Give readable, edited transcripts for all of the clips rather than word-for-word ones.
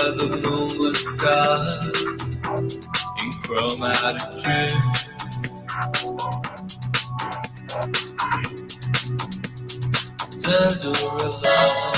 where the moonless sky in chromatic dream. Dead or alive.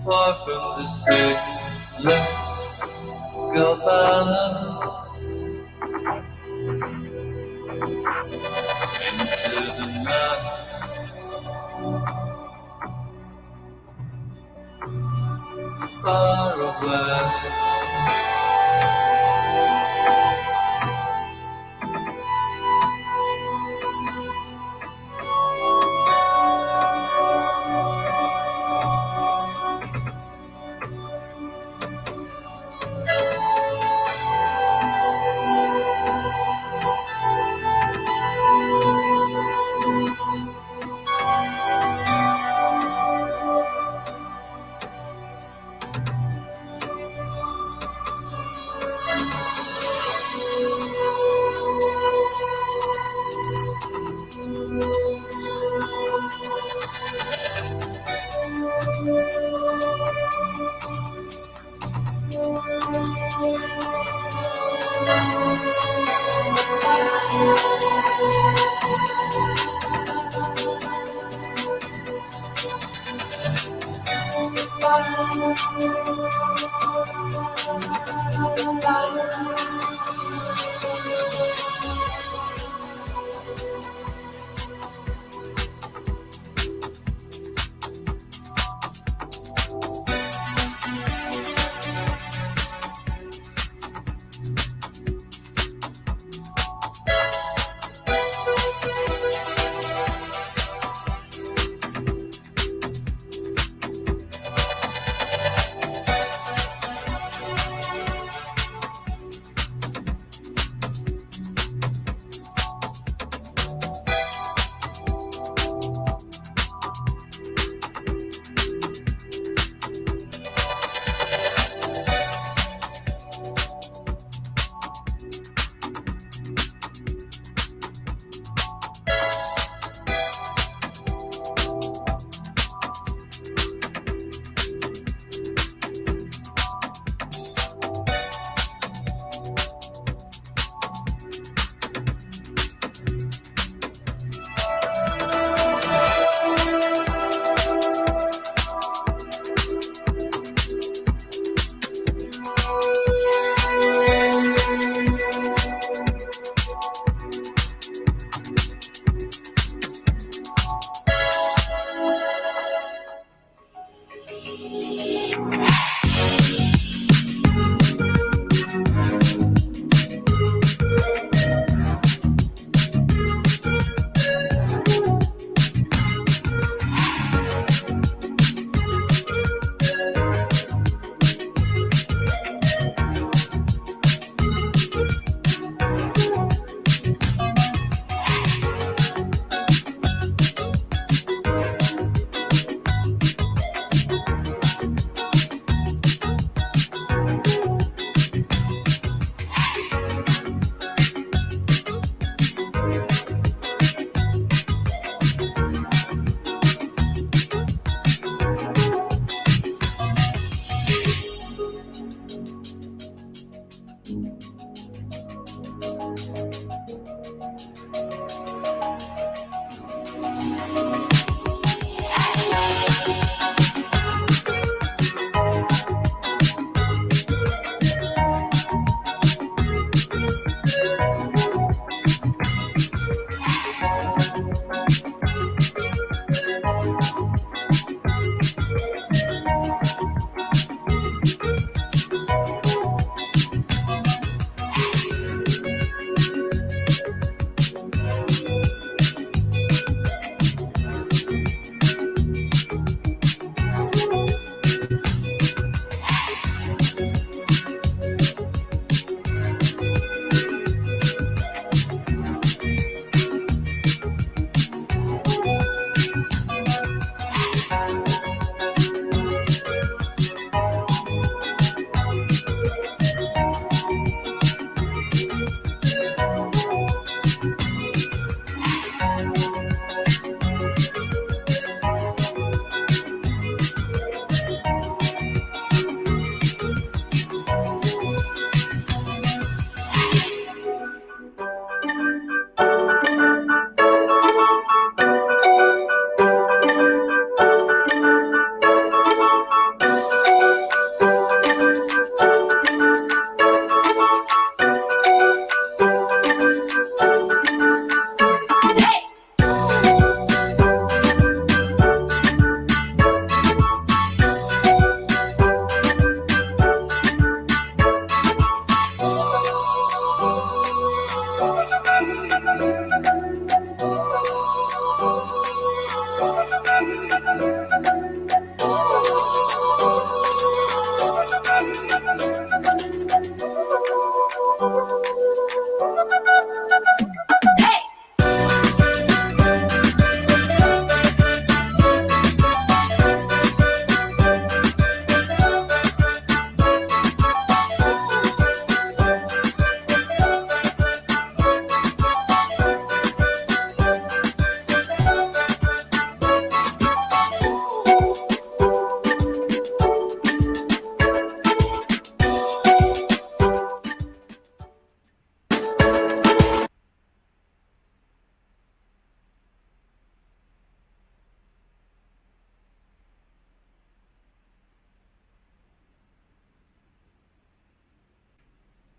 Far from the sea, let's go back into the night. Far away.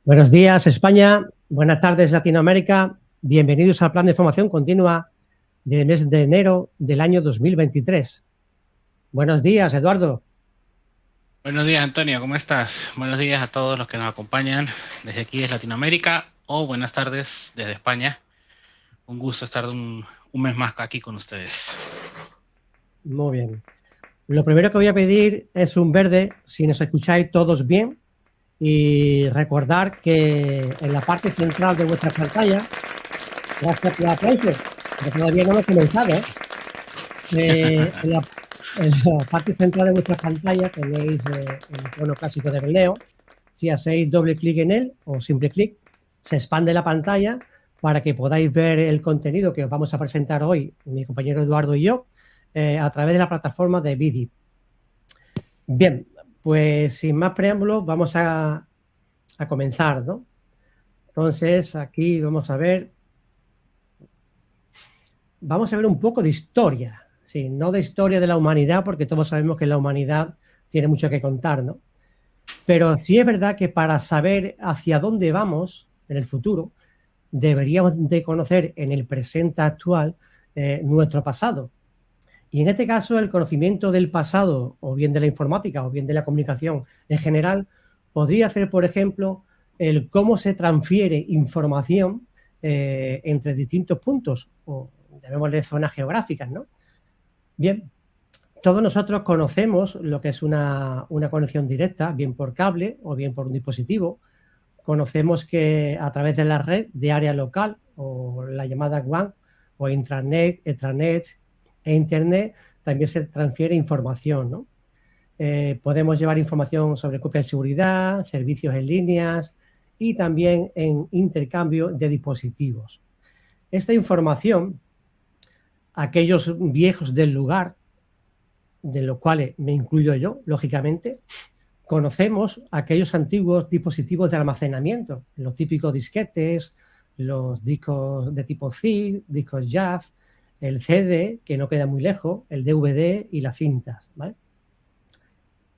Buenos días, España. Buenas tardes, Latinoamérica. Bienvenidos al plan de formación continua del mes de enero del año 2023. Buenos días, Eduardo. Buenos días, Antonio, ¿cómo estás? Buenos días a todos los que nos acompañan desde aquí, desde Latinoamérica, o buenas tardes desde España. Un gusto estar un mes más aquí con ustedes. Muy bien. Lo primero que voy a pedir es un verde, si nos escucháis todos bien, y recordar que en la parte central de vuestra pantalla, gracias por el aplauso, que todavía no hemos comenzado, en la parte central de vuestra pantalla tenéis el icono clásico de Berleo. Si hacéis doble clic en él o simple clic, se expande la pantalla para que podáis ver el contenido que os vamos a presentar hoy, mi compañero Eduardo y yo, a través de la plataforma de Vidi. Bien, pues sin más preámbulos vamos a comenzar, ¿no? Entonces aquí vamos a ver un poco de historia, sí, no de historia de la humanidad, porque todos sabemos que la humanidad tiene mucho que contar, ¿no? Pero sí es verdad que para saber hacia dónde vamos en el futuro, deberíamos de conocer en el presente actual nuestro pasado. Y en este caso, el conocimiento del pasado, o bien de la informática, o bien de la comunicación en general, podría ser, por ejemplo, el cómo se transfiere información entre distintos puntos, o llamémosle zonas geográficas, ¿no? Bien, todos nosotros conocemos lo que es una conexión directa, bien por cable o bien por un dispositivo. Conocemos que a través de la red de área local o la llamada WAN o intranet, extranet e internet también se transfiere información, ¿no? Podemos llevar información sobre copias de seguridad, servicios en líneas y también en intercambio de dispositivos. Esta información, aquellos viejos del lugar, de los cuales me incluyo yo, lógicamente, conocemos aquellos antiguos dispositivos de almacenamiento, los típicos disquetes, los discos de tipo ZIP, discos JAV, el CD, que no queda muy lejos, el DVD y las cintas, ¿vale?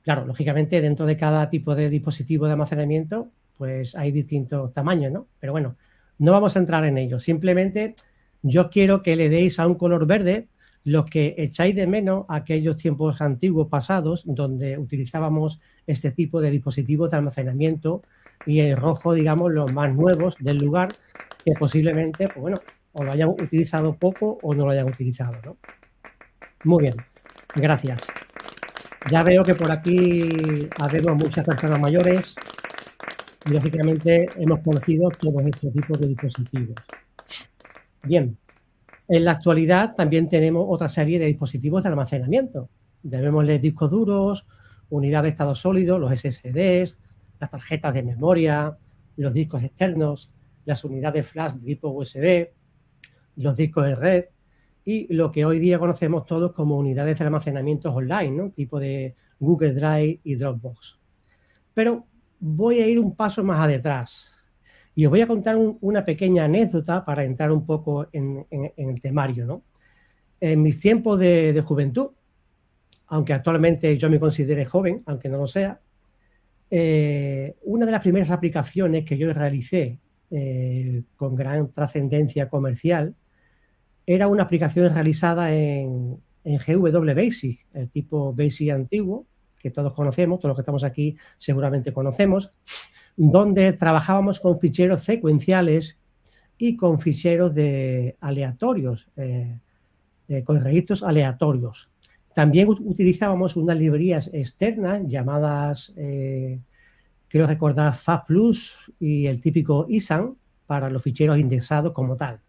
Claro, lógicamente dentro de cada tipo de dispositivo de almacenamiento pues hay distintos tamaños, ¿no? Pero bueno, no vamos a entrar en ello. Simplemente yo quiero que le deis a un color verde los que echáis de menos aquellos tiempos antiguos pasados donde utilizábamos este tipo de dispositivos de almacenamiento, y en rojo, digamos, los más nuevos del lugar que posiblemente, pues bueno, o lo hayan utilizado poco o no lo hayan utilizado, ¿no? Muy bien, gracias. Ya veo que por aquí habemos muchas personas mayores y lógicamente hemos conocido todos estos tipos de dispositivos. Bien, en la actualidad también tenemos otra serie de dispositivos de almacenamiento. Llamémosle discos duros, unidades de estado sólido, los SSDs, las tarjetas de memoria, los discos externos, las unidades flash de tipo USB, los discos de red y lo que hoy día conocemos todos como unidades de almacenamiento online, ¿no? Tipo de Google Drive y Dropbox. Pero voy a ir un paso más atrás y os voy a contar una pequeña anécdota para entrar un poco en el temario, ¿no? En mis tiempos de juventud, aunque actualmente yo me considere joven, aunque no lo sea, una de las primeras aplicaciones que yo realicé con gran trascendencia comercial era una aplicación realizada en GW Basic, el tipo Basic antiguo, que todos conocemos, todos los que estamos aquí seguramente conocemos, donde trabajábamos con ficheros secuenciales y con ficheros aleatorios, con registros aleatorios. También utilizábamos unas librerías externas llamadas, creo recordar, FastPlus y el típico ISAN para los ficheros indexados como tal.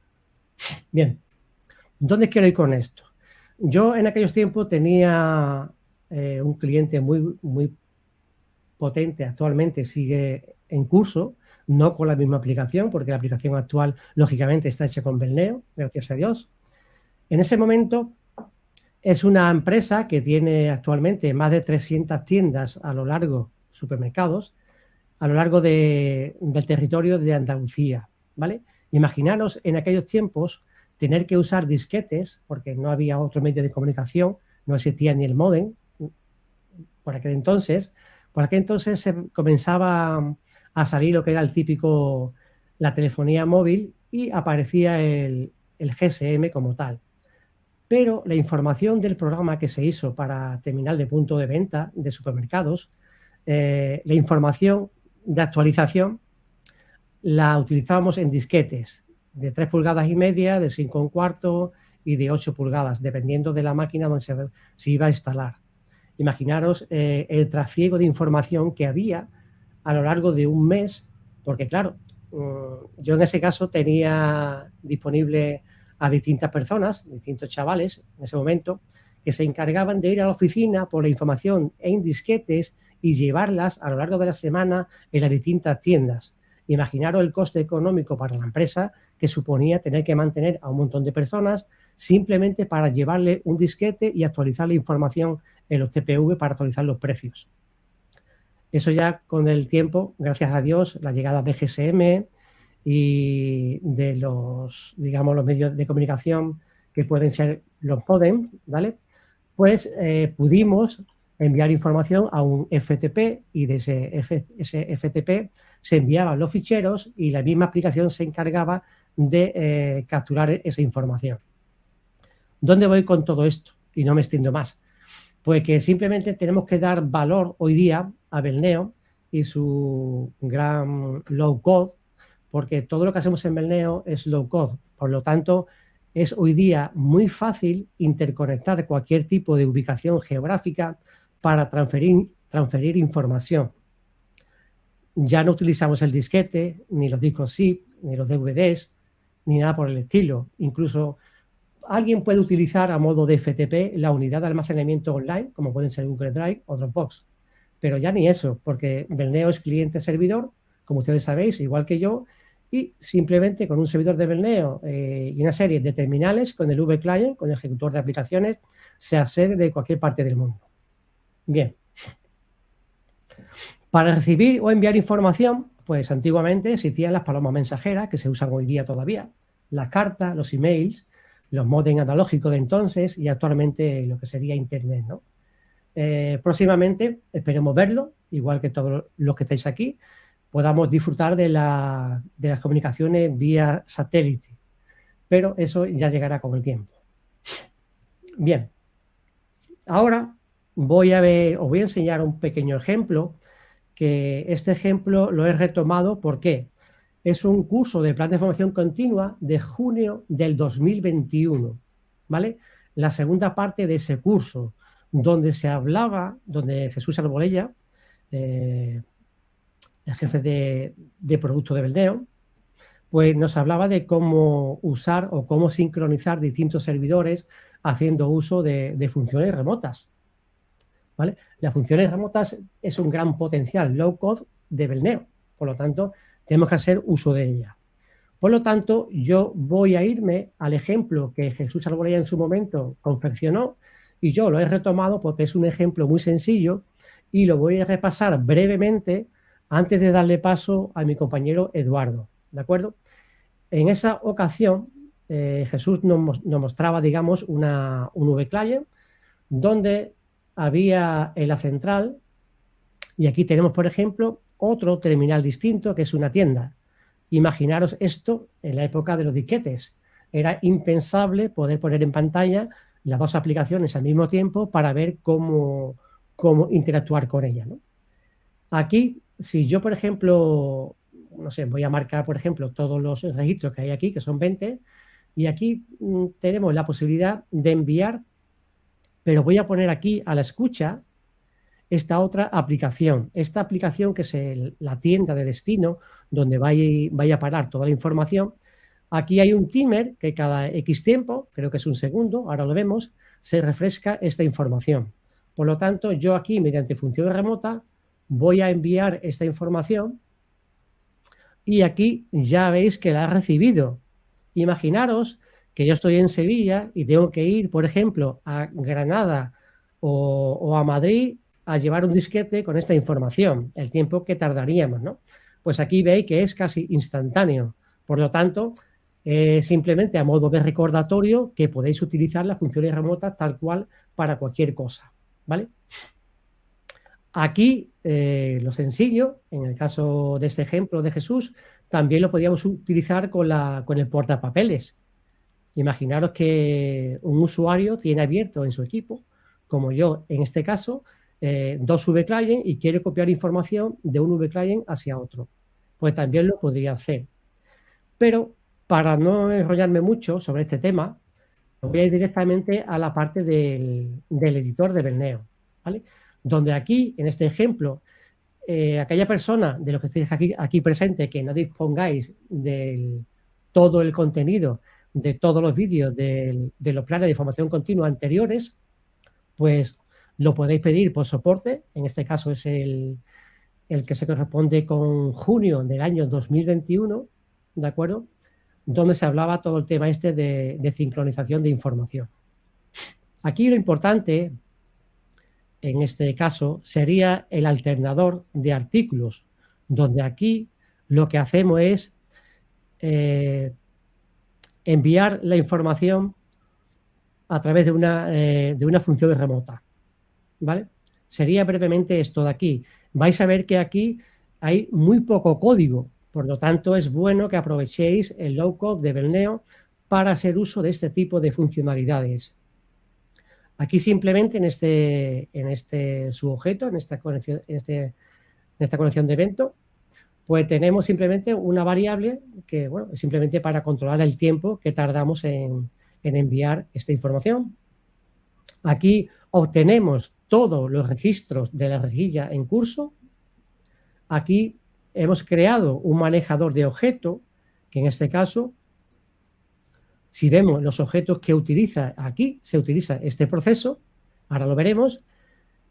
Bien, ¿dónde quiero ir con esto? Yo en aquellos tiempos tenía un cliente muy potente, actualmente sigue en curso, no con la misma aplicación, porque la aplicación actual, lógicamente, está hecha con Berleo, gracias a Dios. En ese momento es una empresa que tiene actualmente más de 300 tiendas a lo largo, supermercados, a lo largo del territorio de Andalucía, ¿vale? Imaginaros en aquellos tiempos tener que usar disquetes, porque no había otro medio de comunicación, no existía ni el módem. Por aquel entonces se comenzaba a salir lo que era el típico, la telefonía móvil, y aparecía el GSM como tal. Pero la información del programa que se hizo para terminal de punto de venta de supermercados, la información de actualización la utilizábamos en disquetes de 3,5 pulgadas, de 5,25 y de 8 pulgadas, dependiendo de la máquina donde se iba a instalar. Imaginaros el trasiego de información que había a lo largo de un mes, porque claro, yo en ese caso tenía disponible a distintas personas, distintos chavales en ese momento, que se encargaban de ir a la oficina por la información en disquetes y llevarlas a lo largo de la semana en las distintas tiendas. Imaginaros el coste económico para la empresa que suponía tener que mantener a un montón de personas simplemente para llevarle un disquete y actualizar la información en los TPV para actualizar los precios. Eso ya con el tiempo, gracias a Dios, la llegada de GSM y de los, digamos, los medios de comunicación que pueden ser los modem, ¿vale? Pues pudimos enviar información a un FTP y de ese FTP se enviaban los ficheros y la misma aplicación se encargaba de capturar esa información. ¿Dónde voy con todo esto? Y no me extiendo más. Pues que simplemente tenemos que dar valor hoy día a Belneo y su gran low code, porque todo lo que hacemos en Belneo es low code. Por lo tanto, es hoy día muy fácil interconectar cualquier tipo de ubicación geográfica para transferir información. Ya no utilizamos el disquete, ni los discos zip, ni los DVDs, ni nada por el estilo. Incluso alguien puede utilizar a modo de FTP la unidad de almacenamiento online, como pueden ser Google Drive o Dropbox. Pero ya ni eso, porque Belneo es cliente-servidor, como ustedes sabéis, igual que yo, y simplemente con un servidor de Belneo y una serie de terminales con el V-Client, con el ejecutor de aplicaciones, se accede de cualquier parte del mundo. Bien. Para recibir o enviar información, pues antiguamente existían las palomas mensajeras, que se usan hoy día todavía, las cartas, los emails, los modem analógicos de entonces y actualmente lo que sería Internet, ¿no? Próximamente esperemos verlo, igual que todos los que estáis aquí, podamos disfrutar de las comunicaciones vía satélite, pero eso ya llegará con el tiempo. Bien, ahora os voy a enseñar un pequeño ejemplo, que este ejemplo lo he retomado porque es un curso de plan de formación continua de junio del 2021, ¿vale? La segunda parte de ese curso, donde se hablaba, donde Jesús Arbolella, el jefe de producto de Belneo, pues nos hablaba de cómo usar o cómo sincronizar distintos servidores haciendo uso de funciones remotas, ¿vale? Las funciones remotas es un gran potencial low code de Belneo, por lo tanto, tenemos que hacer uso de ella. Por lo tanto, yo voy a irme al ejemplo que Jesús Arbolella en su momento confeccionó y yo lo he retomado porque es un ejemplo muy sencillo y lo voy a repasar brevemente antes de darle paso a mi compañero Eduardo, ¿de acuerdo? En esa ocasión, Jesús nos mostraba, digamos, un V-Client donde había en la central y aquí tenemos, por ejemplo, otro terminal distinto que es una tienda. Imaginaros esto en la época de los disquetes. Era impensable poder poner en pantalla las dos aplicaciones al mismo tiempo para ver cómo interactuar con ellas, ¿no? Aquí, si yo, por ejemplo, no sé, voy a marcar, por ejemplo, todos los registros que hay aquí, que son 20, y aquí tenemos la posibilidad de enviar, pero voy a poner aquí a la escucha esta otra aplicación. Esta aplicación que es la tienda de destino, donde vaya a parar toda la información. Aquí hay un timer que cada X tiempo, creo que es un segundo, ahora lo vemos, se refresca esta información. Por lo tanto, yo aquí, mediante función remota, voy a enviar esta información y aquí ya veis que la ha recibido. Imaginaros que yo estoy en Sevilla y tengo que ir, por ejemplo, a Granada o a Madrid a llevar un disquete con esta información, el tiempo que tardaríamos, ¿no? Pues aquí veis que es casi instantáneo. Por lo tanto, simplemente a modo de recordatorio que podéis utilizar las funciones remotas tal cual para cualquier cosa, ¿vale? Aquí lo sencillo, en el caso de este ejemplo de Jesús, también lo podíamos utilizar con el portapapeles. Imaginaros que un usuario tiene abierto en su equipo, como yo en este caso, dos VClient y quiere copiar información de un VClient hacia otro. Pues también lo podría hacer. Pero para no enrollarme mucho sobre este tema, voy a ir directamente a la parte del editor de Berneo, ¿vale? Donde aquí, en este ejemplo, aquella persona de los que estéis aquí presente que no dispongáis de todo el contenido de todos los vídeos de los planes de información continua anteriores, pues lo podéis pedir por soporte. En este caso es el que se corresponde con junio del año 2021, ¿de acuerdo? Donde se hablaba todo el tema este de sincronización de información. Aquí lo importante, en este caso, sería el alternador de artículos, donde aquí lo que hacemos es enviar la información a través de una función remota, ¿vale? Sería brevemente esto de aquí. Vais a ver que aquí hay muy poco código, por lo tanto es bueno que aprovechéis el low-code de Berneo para hacer uso de este tipo de funcionalidades. Aquí simplemente en este subobjeto, en esta conexión de evento, pues tenemos simplemente una variable que, bueno, es simplemente para controlar el tiempo que tardamos en enviar esta información. Aquí obtenemos todos los registros de la rejilla en curso. Aquí hemos creado un manejador de objetos, que en este caso, si vemos los objetos que utiliza aquí, se utiliza este proceso, ahora lo veremos,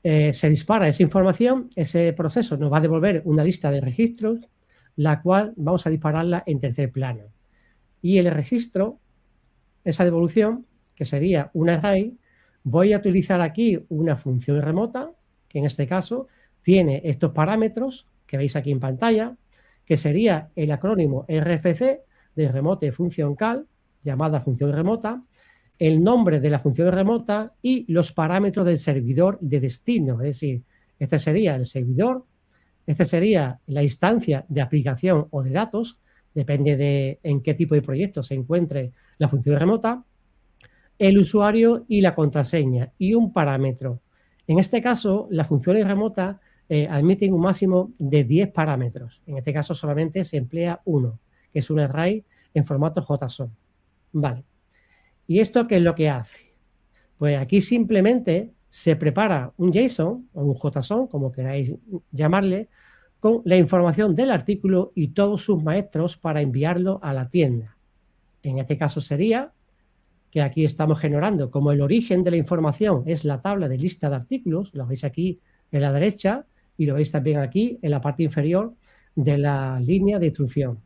se dispara esa información, ese proceso nos va a devolver una lista de registros, la cual vamos a dispararla en tercer plano. Y el registro, esa devolución, que sería un array, voy a utilizar aquí una función remota, que en este caso tiene estos parámetros que veis aquí en pantalla, que sería el acrónimo RFC de Remote Function Call, llamada función remota, el nombre de la función remota y los parámetros del servidor de destino. Es decir, este sería el servidor, este sería la instancia de aplicación o de datos, depende de en qué tipo de proyecto se encuentre la función remota, el usuario y la contraseña y un parámetro. En este caso, las funciones remotas admiten un máximo de 10 parámetros. En este caso solamente se emplea uno, que es un array en formato JSON. Vale. ¿Y esto qué es lo que hace? Pues aquí simplemente se prepara un JSON o un JSON, como queráis llamarle, con la información del artículo y todos sus maestros para enviarlo a la tienda. En este caso sería que aquí estamos generando, como el origen de la información es la tabla de lista de artículos, lo veis aquí en la derecha y lo veis también aquí en la parte inferior de la línea de instrucción.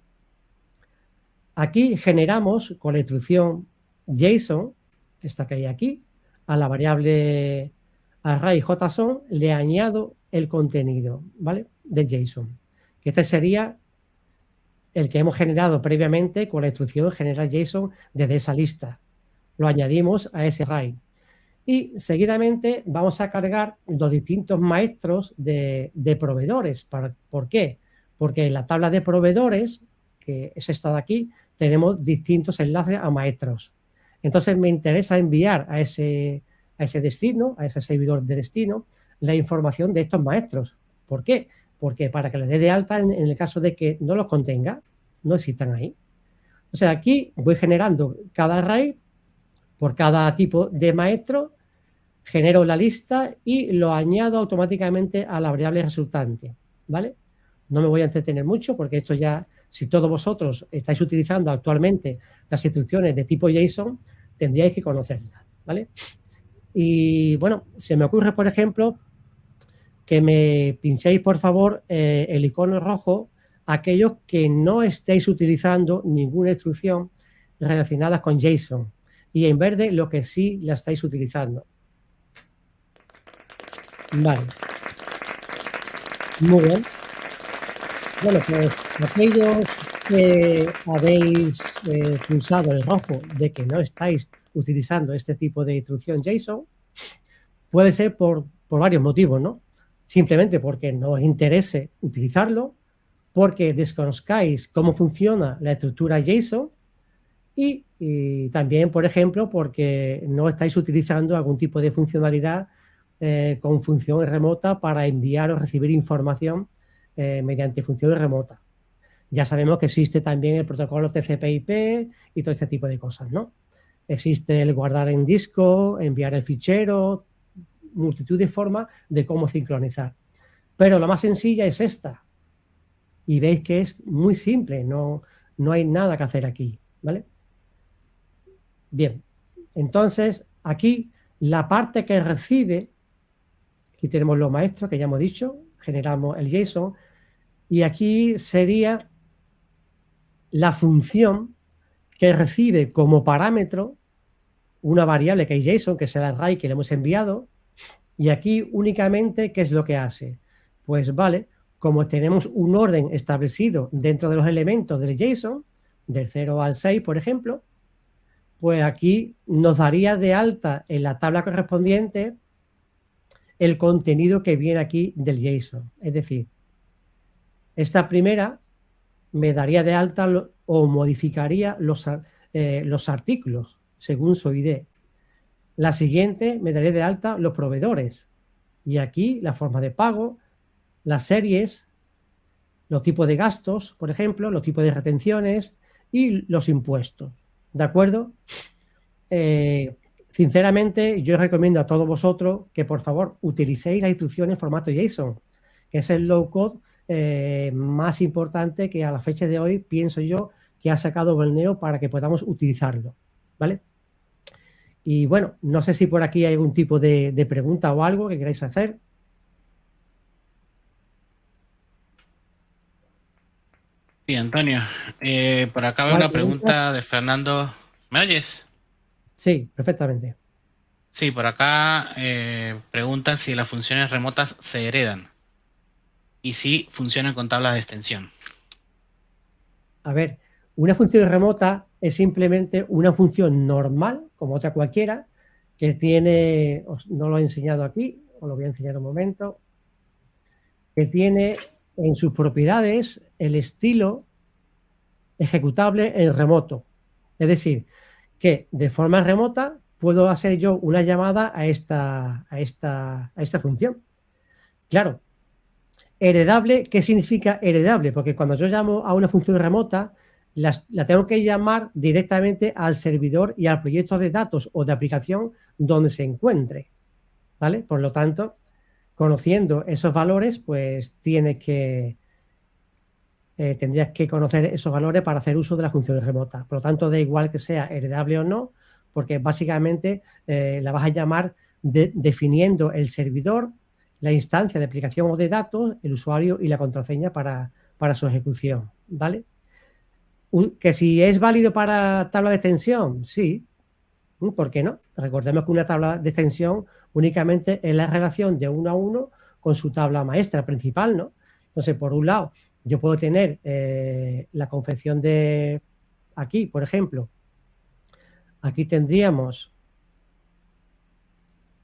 Aquí generamos con la instrucción JSON, esta que hay aquí, a la variable array JSON le añado el contenido, ¿vale?, del JSON. Que este sería el que hemos generado previamente con la instrucción generar JSON desde esa lista. Lo añadimos a ese array. Y seguidamente vamos a cargar los distintos maestros de proveedores. ¿Por qué? Porque en la tabla de proveedores, que es esta de aquí, tenemos distintos enlaces a maestros. Entonces me interesa enviar a ese destino, a ese servidor de destino, la información de estos maestros. ¿Por qué? Porque para que les dé de alta en el caso de que no los contenga, no existan ahí. O sea, aquí voy generando cada array por cada tipo de maestro, genero la lista y lo añado automáticamente a la variable resultante, ¿vale? No me voy a entretener mucho porque esto ya, si todos vosotros estáis utilizando actualmente las instrucciones de tipo JSON, tendríais que conocerlas, ¿vale? Y bueno, se me ocurre, por ejemplo, que me pinchéis, por favor, el icono rojo, aquellos que no estéis utilizando ninguna instrucción relacionada con JSON, y en verde lo que sí la estáis utilizando. Vale. Muy bien. Bueno, pues aquellos que habéis pulsado el rojo de que no estáis utilizando este tipo de instrucción JSON, puede ser por varios motivos, ¿no? simplemente porque no os interese utilizarlo, porque desconozcáis cómo funciona la estructura JSON y también, por ejemplo, porque no estáis utilizando algún tipo de funcionalidad con función remota para enviar o recibir información mediante funciones remotas. Ya sabemos que existe también el protocolo TCP/IP y todo este tipo de cosas, ¿no? Existe el guardar en disco, enviar el fichero, multitud de formas de cómo sincronizar. Pero la más sencilla es esta. Y veis que es muy simple, no hay nada que hacer aquí, ¿vale? Bien, entonces aquí la parte que recibe, aquí tenemos los maestros que ya hemos dicho, generamos el JSON, y aquí sería la función que recibe como parámetro una variable que es JSON, que es el array que le hemos enviado, y aquí únicamente, ¿qué es lo que hace? Pues vale, como tenemos un orden establecido dentro de los elementos del JSON, del 0 al 6, por ejemplo, pues aquí nos daría de alta en la tabla correspondiente el contenido que viene aquí del JSON. Es decir, esta primera me daría de alta o modificaría los artículos según su ID. La siguiente me daría de alta los proveedores. Y aquí la forma de pago, las series, los tipos de gastos, por ejemplo, los tipos de retenciones y los impuestos. ¿De acuerdo? Sinceramente, yo recomiendo a todos vosotros que por favor utilicéis la instrucción en formato JSON, que es el low code más importante que a la fecha de hoy pienso yo que ha sacado Borneo para que podamos utilizarlo, ¿vale? Y bueno, no sé si por aquí hay algún tipo de pregunta o algo que queráis hacer. Sí, Antonio, por acá veo una pregunta de Fernando. ¿Me oyes? Sí, perfectamente. Sí, por acá pregunta si las funciones remotas se heredan y si funcionan con tablas de extensión. A ver, una función remota es simplemente una función normal, como otra cualquiera, que tiene, no lo he enseñado aquí, os lo voy a enseñar un momento, que tiene en sus propiedades el estilo ejecutable en remoto. Es decir, que de forma remota puedo hacer yo una llamada a esta función. Claro, heredable, ¿qué significa heredable? Porque cuando yo llamo a una función remota, la tengo que llamar directamente al servidor y al proyecto de datos o de aplicación donde se encuentre, ¿vale? Por lo tanto, conociendo esos valores, pues tendrías que conocer esos valores para hacer uso de las funciones remotas. Por lo tanto, da igual que sea heredable o no, porque básicamente la vas a llamar definiendo el servidor, la instancia de aplicación o de datos, el usuario y la contraseña para su ejecución, ¿vale? Que si es válido para tabla de extensión, sí. ¿Por qué no? Recordemos que una tabla de extensión únicamente es la relación de 1 a 1 con su tabla maestra principal, ¿no? Entonces, por un lado, yo puedo tener la confección de aquí, por ejemplo. Aquí tendríamos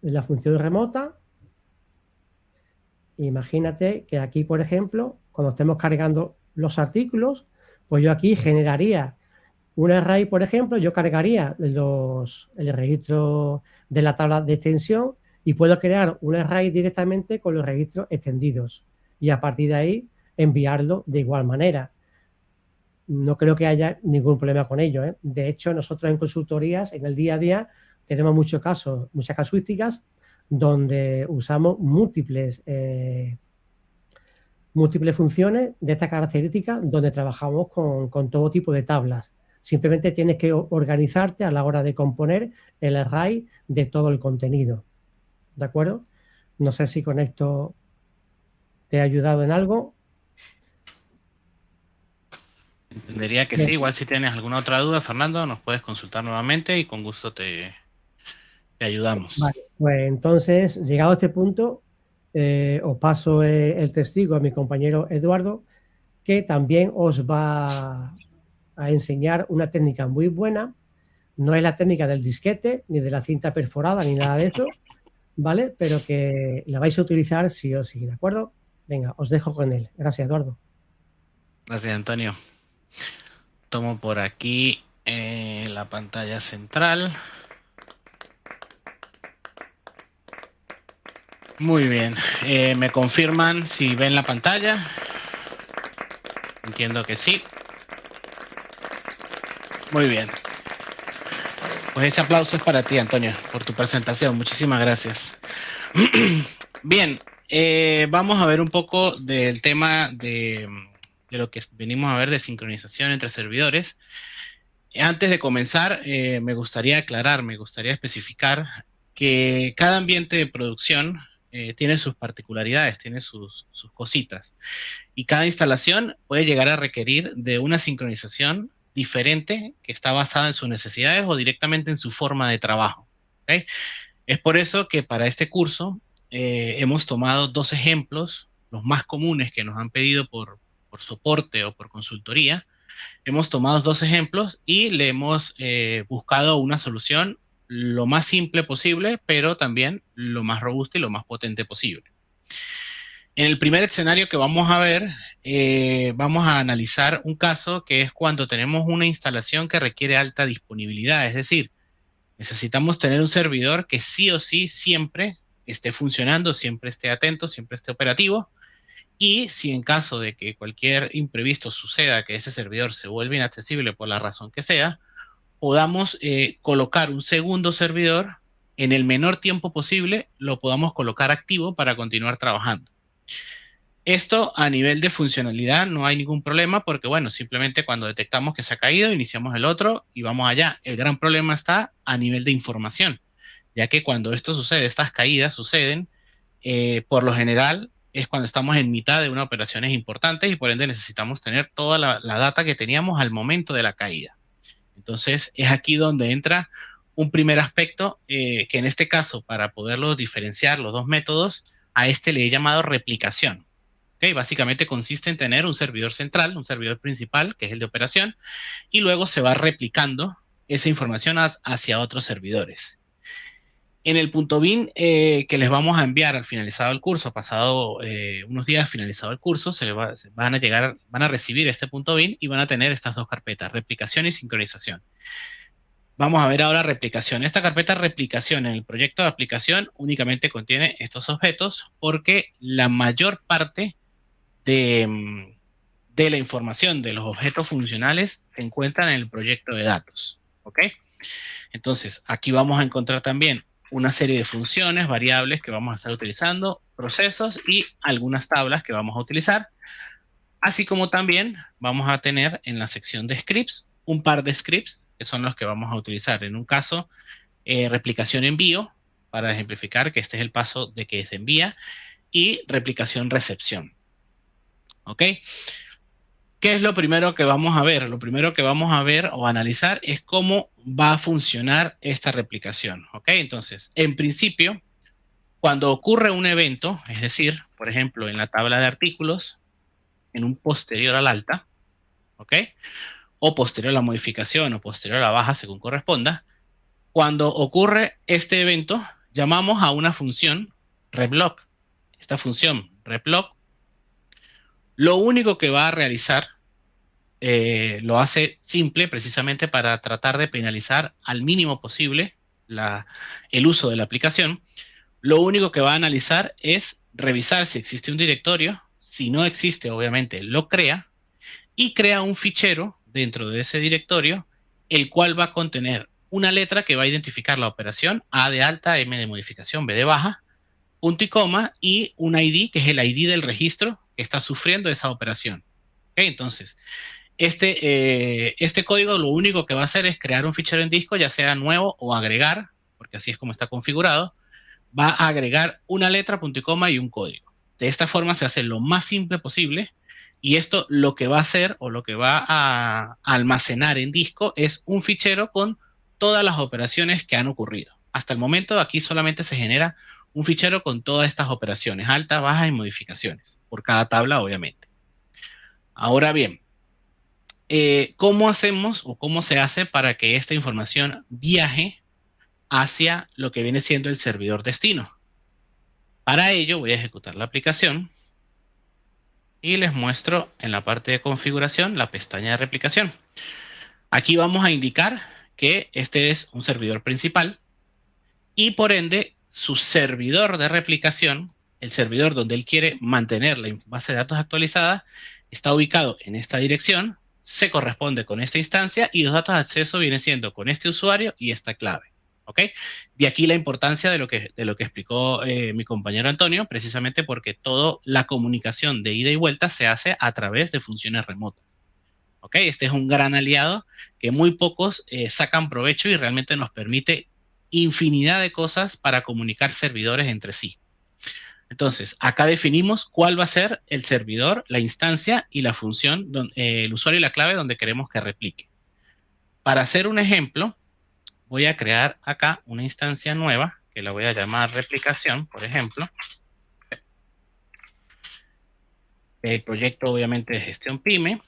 la función remota. Imagínate que aquí, por ejemplo, cuando estemos cargando los artículos, pues yo aquí generaría un array, por ejemplo, yo cargaría el registro de la tabla de extensión y puedo crear un array directamente con los registros extendidos y a partir de ahí enviarlo de igual manera. No creo que haya ningún problema con ello, ¿eh? De hecho, nosotros en consultorías, en el día a día, tenemos muchas casuísticas donde usamos múltiples funciones de esta característica donde trabajamos con todo tipo de tablas. Simplemente tienes que organizarte a la hora de componer el array de todo el contenido. ¿De acuerdo? No sé si con esto te ha ayudado en algo. Entendería que sí. Igual si tienes alguna otra duda, Fernando, nos puedes consultar nuevamente y con gusto te ayudamos. Vale, pues entonces, llegado a este punto, os paso el testigo a mi compañero Eduardo, que también os va a enseñar una técnica muy buena. No es la técnica del disquete, ni de la cinta perforada, ni nada de eso. ¿vale? Pero que la vais a utilizar sí o sí, ¿de acuerdo? Venga, os dejo con él. Gracias, Eduardo. Gracias, Antonio. Tomo por aquí la pantalla central. Muy bien. ¿Me confirman si ven la pantalla? Entiendo que sí. Muy bien. Pues ese aplauso es para ti, Antonio, por tu presentación. Muchísimas gracias. Bien, vamos a ver un poco del tema de lo que venimos a ver de sincronización entre servidores. Antes de comenzar, me gustaría aclarar, me gustaría especificar que cada ambiente de producción tiene sus particularidades, tiene sus cositas. Y cada instalación puede llegar a requerir de una sincronización diferente que está basada en sus necesidades o directamente en su forma de trabajo. ¿Okay? Es por eso que para este curso hemos tomado dos ejemplos, los más comunes que nos han pedido por soporte o por consultoría. Hemos tomado dos ejemplos y le hemos buscado una solución lo más simple posible, pero también lo más robusta y lo más potente posible. En el primer escenario que vamos a ver, vamos a analizar un caso que es cuando tenemos una instalación que requiere alta disponibilidad, es decir, necesitamos tener un servidor que sí o sí siempre esté funcionando, siempre esté atento, siempre esté operativo. Y si en caso de que cualquier imprevisto suceda, que ese servidor se vuelva inaccesible por la razón que sea, podamos colocar un segundo servidor en el menor tiempo posible, lo podamos colocar activo para continuar trabajando. Esto a nivel de funcionalidad no hay ningún problema porque, bueno, simplemente cuando detectamos que se ha caído, iniciamos el otro y vamos allá. El gran problema está a nivel de información, ya que cuando esto sucede, estas caídas suceden, por lo general es cuando estamos en mitad de unas operaciones importantes y por ende necesitamos tener toda la data que teníamos al momento de la caída. Entonces es aquí donde entra un primer aspecto que en este caso, para poderlos diferenciar los dos métodos, a este le he llamado replicación. ¿Okay? Básicamente consiste en tener un servidor central, un servidor principal, que es el de operación, y luego se va replicando esa información hacia otros servidores. En el punto bin que les vamos a enviar al finalizado el curso, pasado unos días finalizado el curso, van a recibir este punto bin y van a tener estas dos carpetas, replicación y sincronización. Vamos a ver ahora replicación. Esta carpeta replicación en el proyecto de aplicación únicamente contiene estos objetos porque la mayor parte de la información de los objetos funcionales se encuentran en el proyecto de datos. ¿Ok? Entonces, aquí vamos a encontrar también una serie de funciones, variables que vamos a estar utilizando, procesos y algunas tablas que vamos a utilizar. Así como también vamos a tener en la sección de scripts un par de scripts que son los que vamos a utilizar. En un caso, replicación envío, para ejemplificar que este es el paso de que se envía, y replicación recepción. ¿Ok? ¿Qué es lo primero que vamos a ver? Lo primero que vamos a ver o analizar es cómo va a funcionar esta replicación. ¿Ok? Entonces, en principio, cuando ocurre un evento, es decir, por ejemplo, en la tabla de artículos, en un posterior al alta, ¿ok? O posterior a la modificación o posterior a la baja, según corresponda, cuando ocurre este evento, llamamos a una función reblock. Esta función reblock lo único que va a realizar, lo hace simple precisamente para tratar de penalizar al mínimo posible el uso de la aplicación. Lo único que va a analizar es revisar si existe un directorio. Si no existe, obviamente lo crea y crea un fichero dentro de ese directorio, el cual va a contener una letra que va a identificar la operación, A de alta, M de modificación, B de baja, punto y coma, y un ID, que es el ID del registro que está sufriendo esa operación. ¿Okay? Entonces, este código lo único que va a hacer es crear un fichero en disco, ya sea nuevo o agregar, porque así es como está configurado, va a agregar una letra, punto y coma, y un código. De esta forma se hace lo más simple posible, y esto lo que va a hacer, o lo que va a almacenar en disco, es un fichero con todas las operaciones que han ocurrido. Hasta el momento aquí solamente se genera un fichero con todas estas operaciones, altas, bajas y modificaciones, por cada tabla, obviamente. Ahora bien, ¿cómo hacemos o cómo se hace para que esta información viaje hacia lo que viene siendo el servidor destino? Para ello voy a ejecutar la aplicación y les muestro en la parte de configuración la pestaña de replicación. Aquí vamos a indicar que este es un servidor principal y por ende su servidor de replicación, el servidor donde él quiere mantener la base de datos actualizada, está ubicado en esta dirección, se corresponde con esta instancia y los datos de acceso vienen siendo con este usuario y esta clave. ¿Ok? De aquí la importancia de lo que explicó mi compañero Antonio, precisamente porque toda la comunicación de ida y vuelta se hace a través de funciones remotas. ¿Ok? Este es un gran aliado que muy pocos sacan provecho y realmente nos permite infinidad de cosas para comunicar servidores entre sí. Entonces, acá definimos cuál va a ser el servidor, la instancia y la función, el usuario y la clave donde queremos que replique. Para hacer un ejemplo, voy a crear acá una instancia nueva, que la voy a llamar replicación, por ejemplo. El proyecto obviamente es gestión PYME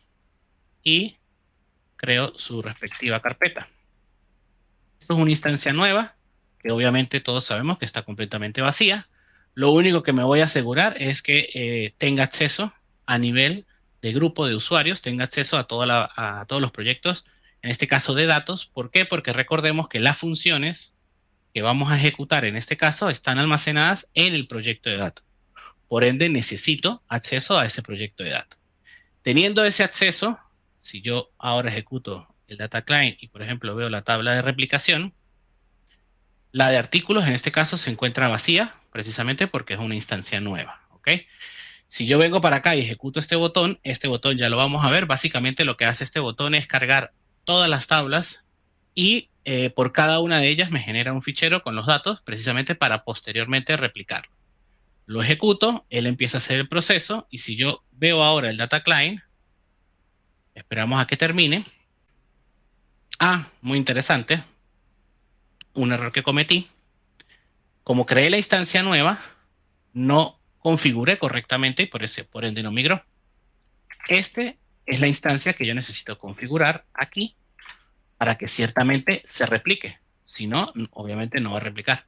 y creo su respectiva carpeta. Esto es una instancia nueva, que obviamente todos sabemos que está completamente vacía. Lo único que me voy a asegurar es que tenga acceso a nivel de grupo de usuarios, tenga acceso a todos los proyectos, en este caso de datos. ¿Por qué? Porque recordemos que las funciones que vamos a ejecutar en este caso están almacenadas en el proyecto de datos. Por ende, necesito acceso a ese proyecto de datos. Teniendo ese acceso, si yo ahora ejecuto el data client y, por ejemplo, veo la tabla de replicación, la de artículos en este caso se encuentra vacía, precisamente porque es una instancia nueva. ¿Ok? Si yo vengo para acá y ejecuto este botón ya lo vamos a ver. Básicamente lo que hace este botón es cargar todas las tablas y por cada una de ellas me genera un fichero con los datos, precisamente para posteriormente replicarlo. Lo ejecuto, él empieza a hacer el proceso y si yo veo ahora el data client, esperamos a que termine. Muy interesante. Un error que cometí. Como creé la instancia nueva, no configuré correctamente y por ende no migró. Este es la instancia que yo necesito configurar aquí para que ciertamente se replique. Si no, obviamente no va a replicar.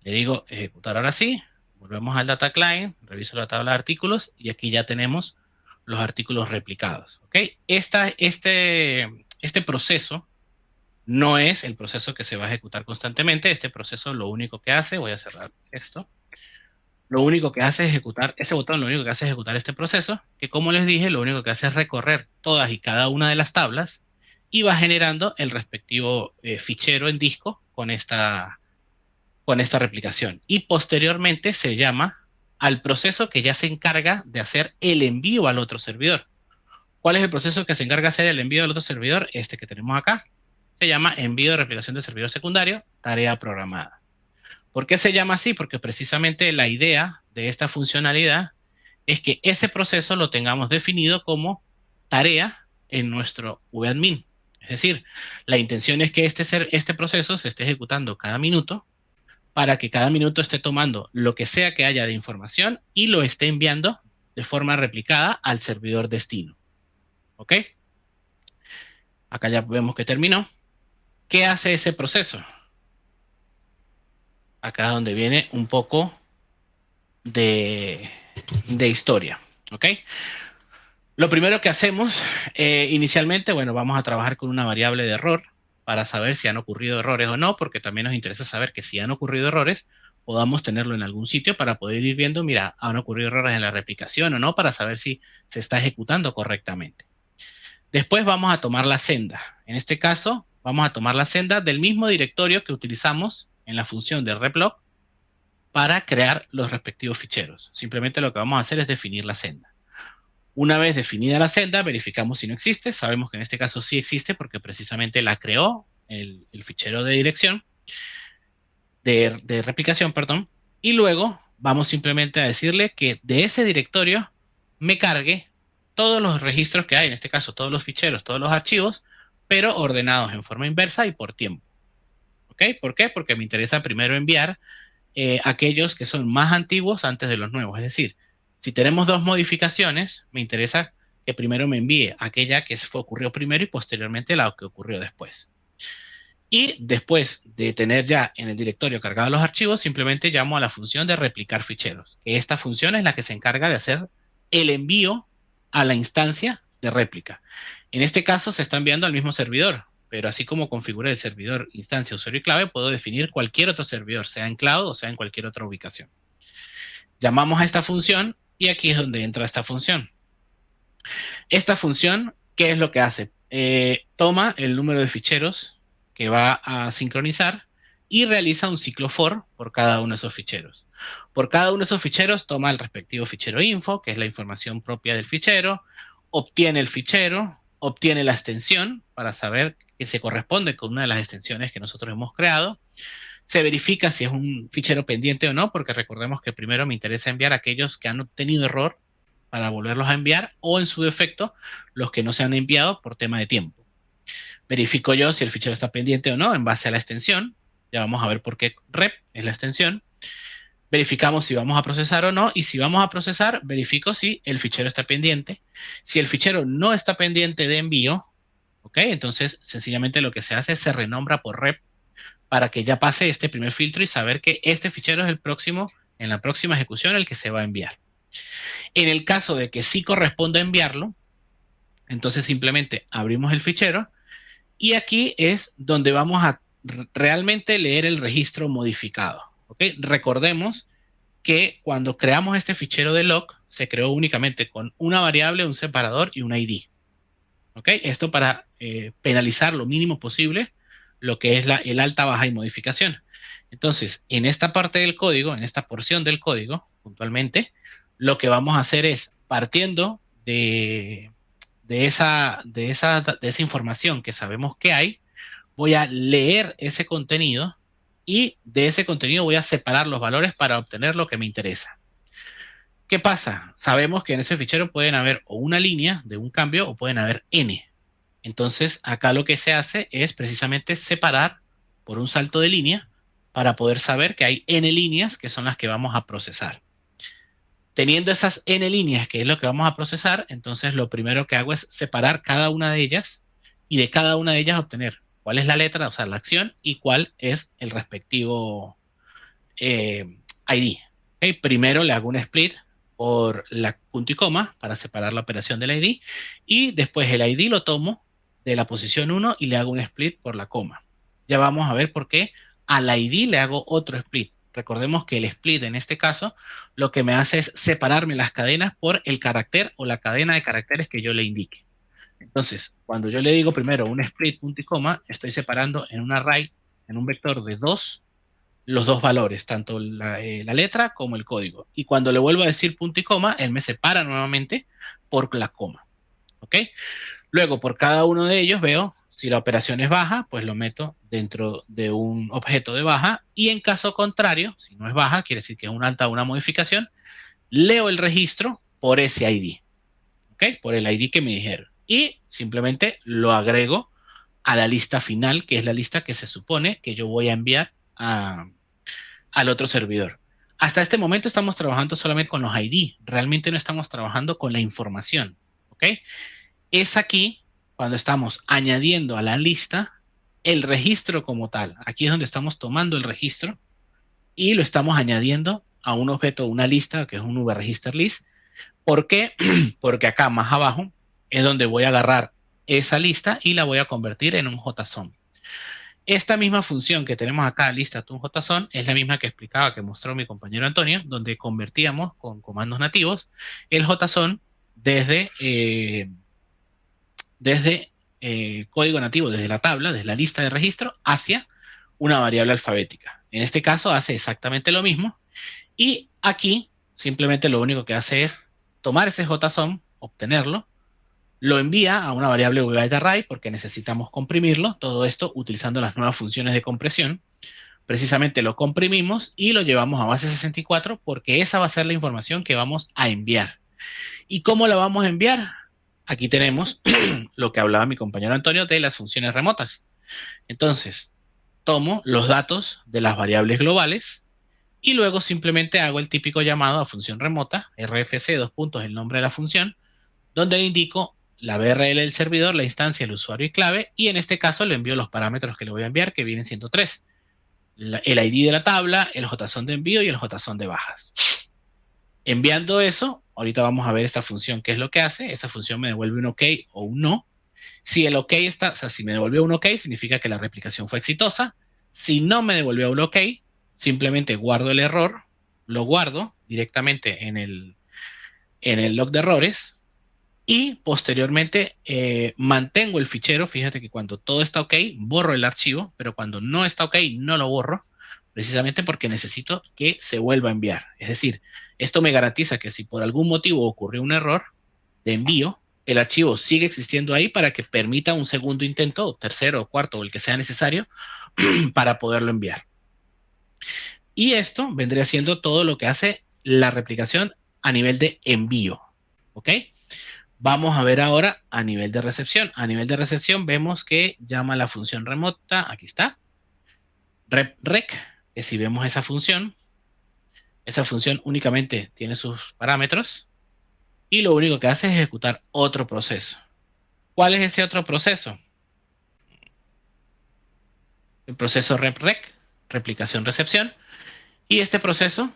Le digo ejecutar ahora sí. Volvemos al data client, reviso la tabla de artículos y aquí ya tenemos los artículos replicados. ¿Ok? Este proceso no es el proceso que se va a ejecutar constantemente. Este proceso lo único que hace, voy a cerrar esto, lo único que hace es ejecutar, ese botón lo único que hace es ejecutar este proceso, que como les dije, lo único que hace es recorrer todas y cada una de las tablas y va generando el respectivo fichero en disco con esta replicación. Y posteriormente se llama al proceso que ya se encarga de hacer el envío al otro servidor. ¿Cuál es el proceso que se encarga de hacer el envío al otro servidor? Este que tenemos acá. Se llama envío de replicación de servidor secundario, tarea programada. ¿Por qué se llama así? Porque precisamente la idea de esta funcionalidad es que ese proceso lo tengamos definido como tarea en nuestro vadmin. Es decir, la intención es que este proceso se esté ejecutando cada minuto para que cada minuto esté tomando lo que sea que haya de información y lo esté enviando de forma replicada al servidor destino. ¿Ok? Acá ya vemos que terminó. ¿Qué hace ese proceso? Acá donde viene un poco de historia. ¿Ok? Lo primero que hacemos inicialmente, bueno, vamos a trabajar con una variable de error para saber si han ocurrido errores o no, porque también nos interesa saber que si han ocurrido errores, podamos tenerlo en algún sitio para poder ir viendo, mira, han ocurrido errores en la replicación o no, para saber si se está ejecutando correctamente. Después vamos a tomar la senda. En este caso, vamos a tomar la senda del mismo directorio que utilizamos en la función de replog para crear los respectivos ficheros. Simplemente lo que vamos a hacer es definir la senda. Una vez definida la senda, verificamos si no existe. Sabemos que en este caso sí existe porque precisamente la creó el fichero de dirección, de replicación, perdón. Y luego vamos simplemente a decirle que de ese directorio me cargue todos los registros que hay, en este caso todos los ficheros, todos los archivos, pero ordenados en forma inversa y por tiempo. ¿Ok? ¿Por qué? Porque me interesa primero enviar aquellos que son más antiguos antes de los nuevos. Es decir, si tenemos dos modificaciones, me interesa que primero me envíe aquella que ocurrió primero y posteriormente la que ocurrió después. Y después de tener ya en el directorio cargados los archivos, simplemente llamo a la función de replicar ficheros. Esta función es la que se encarga de hacer el envío a la instancia de réplica. En este caso se está enviando al mismo servidor, pero así como configuré el servidor, instancia, usuario y clave, puedo definir cualquier otro servidor, sea en cloud o sea en cualquier otra ubicación. Llamamos a esta función y aquí es donde entra esta función. Esta función, ¿qué es lo que hace? Toma el número de ficheros que va a sincronizar y realiza un ciclo for por cada uno de esos ficheros. Por cada uno de esos ficheros toma el respectivo fichero info, que es la información propia del fichero, obtiene el fichero, obtiene la extensión para saber que se corresponde con una de las extensiones que nosotros hemos creado. Se verifica si es un fichero pendiente o no, porque recordemos que primero me interesa enviar aquellos que han obtenido error para volverlos a enviar, o en su defecto, los que no se han enviado por tema de tiempo. Verifico yo si el fichero está pendiente o no en base a la extensión. Ya vamos a ver por qué rep es la extensión. Verificamos si vamos a procesar o no, y si vamos a procesar, verifico si el fichero está pendiente. Si el fichero no está pendiente de envío, ¿ok? Entonces, sencillamente lo que se hace es se renombra por rep para que ya pase este primer filtro y saber que este fichero es el próximo, en la próxima ejecución, el que se va a enviar. En el caso de que sí corresponda enviarlo, entonces simplemente abrimos el fichero y aquí es donde vamos a realmente leer el registro modificado. ¿Okay? Recordemos que cuando creamos este fichero de log, se creó únicamente con una variable, un separador y un ID. ¿Okay? Esto para penalizar lo mínimo posible lo que es el alta, baja y modificación. Entonces, en esta parte del código, en esta porción del código, puntualmente, lo que vamos a hacer es, partiendo de esa información que sabemos que hay, voy a leer ese contenido y de ese contenido voy a separar los valores para obtener lo que me interesa. ¿Qué pasa? Sabemos que en ese fichero pueden haber o una línea de un cambio o pueden haber n. Entonces, acá lo que se hace es precisamente separar por un salto de línea para poder saber que hay n líneas que son las que vamos a procesar. Teniendo esas n líneas, que es lo que vamos a procesar, entonces lo primero que hago es separar cada una de ellas y de cada una de ellas obtener cuál es la letra, o sea, la acción, y cuál es el respectivo ID. ¿Okay? Primero le hago un split por la punto y coma para separar la operación del ID y después el ID lo tomo de la posición 1 y le hago un split por la coma. Ya vamos a ver por qué al ID le hago otro split. Recordemos que el split en este caso lo que me hace es separarme las cadenas por el carácter o la cadena de caracteres que yo le indique. Entonces, cuando yo le digo primero un split punto y coma, estoy separando en un array, en un vector de 2, los dos valores, tanto la letra como el código. Y cuando le vuelvo a decir punto y coma, él me separa nuevamente por la coma. ¿Ok? Luego, por cada uno de ellos veo si la operación es baja, pues lo meto dentro de un objeto de baja. Y en caso contrario, si no es baja, quiere decir que es una alta o una modificación, leo el registro por ese ID. ¿Ok? Por el ID que me dijeron. Y simplemente lo agrego a la lista final, que es la lista que se supone que yo voy a enviar al otro servidor. Hasta este momento estamos trabajando solamente con los ID. Realmente no estamos trabajando con la información. ¿Ok? Es aquí cuando estamos añadiendo a la lista el registro como tal. Aquí es donde estamos tomando el registro y lo estamos añadiendo a un objeto, una lista, que es un VRegisterList. ¿Por qué? Porque acá más abajo es donde voy a agarrar esa lista y la voy a convertir en un JSON. Esta misma función que tenemos acá, lista to un JSON, es la misma que explicaba, que mostró mi compañero Antonio, donde convertíamos con comandos nativos el JSON desde código nativo, desde la tabla, desde la lista de registro, hacia una variable alfabética. En este caso hace exactamente lo mismo y aquí simplemente lo único que hace es tomar ese JSON, obtenerlo, lo envía a una variable WByteArray porque necesitamos comprimirlo, todo esto utilizando las nuevas funciones de compresión. Precisamente lo comprimimos y lo llevamos a base 64 porque esa va a ser la información que vamos a enviar. ¿Y cómo la vamos a enviar? Aquí tenemos lo que hablaba mi compañero Antonio de las funciones remotas. Entonces, tomo los datos de las variables globales y luego simplemente hago el típico llamado a función remota, rfc, el nombre de la función, donde le indico la BRL del servidor, la instancia, el usuario y clave, y en este caso le envío los parámetros que le voy a enviar, que vienen siendo 3. El ID de la tabla, el JSON de envío y el JSON de bajas. Enviando eso, ahorita vamos a ver esta función, qué es lo que hace. Esa función me devuelve un OK o un no. Si el OK está, o sea, si me devolvió un OK, significa que la replicación fue exitosa. Si no me devolvió un OK, simplemente guardo el error, lo guardo directamente en el log de errores y posteriormente mantengo el fichero. Fíjate que cuando todo está OK, borro el archivo, pero cuando no está OK, no lo borro, precisamente porque necesito que se vuelva a enviar. Es decir, esto me garantiza que si por algún motivo ocurrió un error de envío, el archivo sigue existiendo ahí para que permita un segundo intento, o tercero, o cuarto, o el que sea necesario, para poderlo enviar. Y esto vendría siendo todo lo que hace la replicación a nivel de envío. ¿Ok? Vamos a ver ahora a nivel de recepción. A nivel de recepción vemos que llama la función remota, aquí está, reprec, que si vemos esa función únicamente tiene sus parámetros y lo único que hace es ejecutar otro proceso. ¿Cuál es ese otro proceso? El proceso reprec, replicación-recepción. Y este proceso,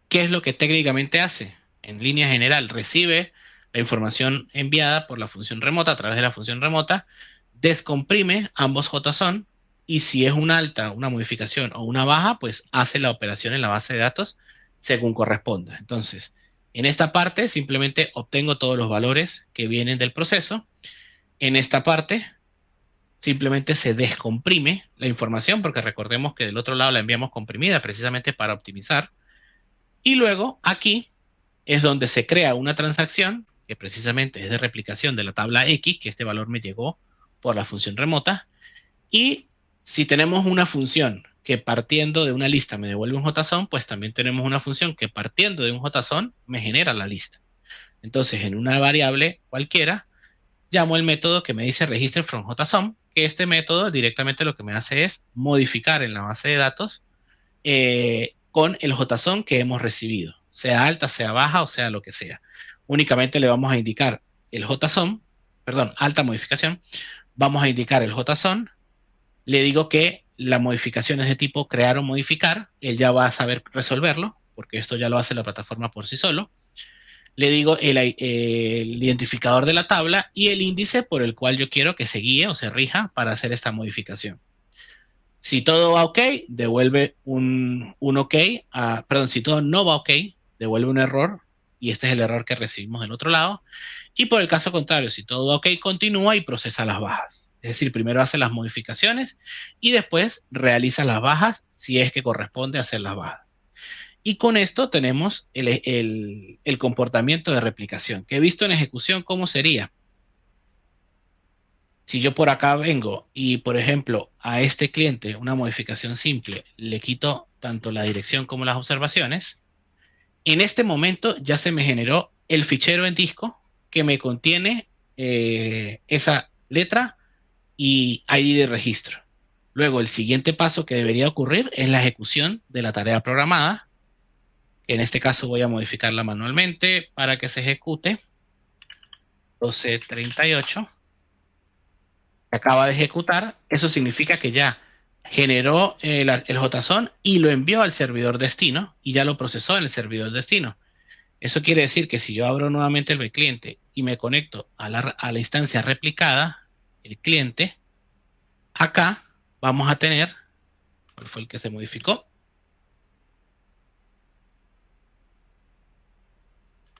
¿qué es lo que técnicamente hace? En línea general, recibe la información enviada por la función remota, a través de la función remota, descomprime ambos JSON, y si es una alta, una modificación o una baja, pues hace la operación en la base de datos según corresponda. Entonces, en esta parte simplemente obtengo todos los valores que vienen del proceso. En esta parte simplemente se descomprime la información, porque recordemos que del otro lado la enviamos comprimida precisamente para optimizar. Y luego aquí es donde se crea una transacción que precisamente es de replicación de la tabla X, que este valor me llegó por la función remota. Y si tenemos una función que partiendo de una lista me devuelve un JSON, pues también tenemos una función que partiendo de un JSON me genera la lista. Entonces, en una variable cualquiera, llamo el método que me dice register from JSON, que este método directamente lo que me hace es modificar en la base de datos con el JSON que hemos recibido, sea alta, sea baja o sea lo que sea. Únicamente le vamos a indicar el JSON, perdón, alta modificación, vamos a indicar el JSON, le digo que la modificación es de tipo crear o modificar, él ya va a saber resolverlo, porque esto ya lo hace la plataforma por sí solo. Le digo el identificador de la tabla y el índice por el cual yo quiero que se guíe o se rija para hacer esta modificación. Si todo va ok, devuelve un ok. Perdón, si todo no va ok, devuelve un error, y este es el error que recibimos del otro lado. Y por el caso contrario, si todo va ok, continúa y procesa las bajas. Es decir, primero hace las modificaciones y después realiza las bajas si es que corresponde hacer las bajas. Y con esto tenemos el comportamiento de replicación, que he visto en ejecución cómo sería. Si yo por acá vengo y, por ejemplo, a este cliente una modificación simple, le quito tanto la dirección como las observaciones, en este momento ya se me generó el fichero en disco que me contiene esa letra y ID de registro. Luego, el siguiente paso que debería ocurrir es la ejecución de la tarea programada. En este caso voy a modificarla manualmente para que se ejecute. 1238. Acaba de ejecutar. Eso significa que ya generó el JSON y lo envió al servidor destino y ya lo procesó en el servidor destino. Eso quiere decir que si yo abro nuevamente el cliente y me conecto a la instancia replicada, el cliente, acá vamos a tener, ¿cuál fue el que se modificó?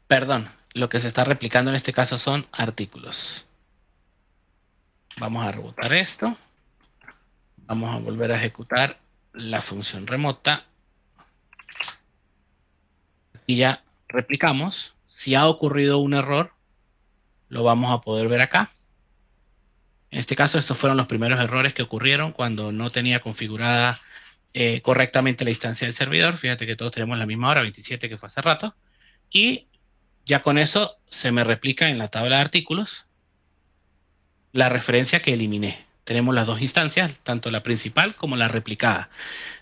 Perdón, lo que se está replicando en este caso son artículos. Vamos a rebotar esto. Vamos a volver a ejecutar la función remota. Y ya replicamos. Si ha ocurrido un error, lo vamos a poder ver acá. En este caso, estos fueron los primeros errores que ocurrieron cuando no tenía configurada correctamente la instancia del servidor. Fíjate que todos tenemos la misma hora, 27 que fue hace rato. Y ya con eso se me replica en la tabla de artículos la referencia que eliminé. Tenemos las dos instancias, tanto la principal como la replicada.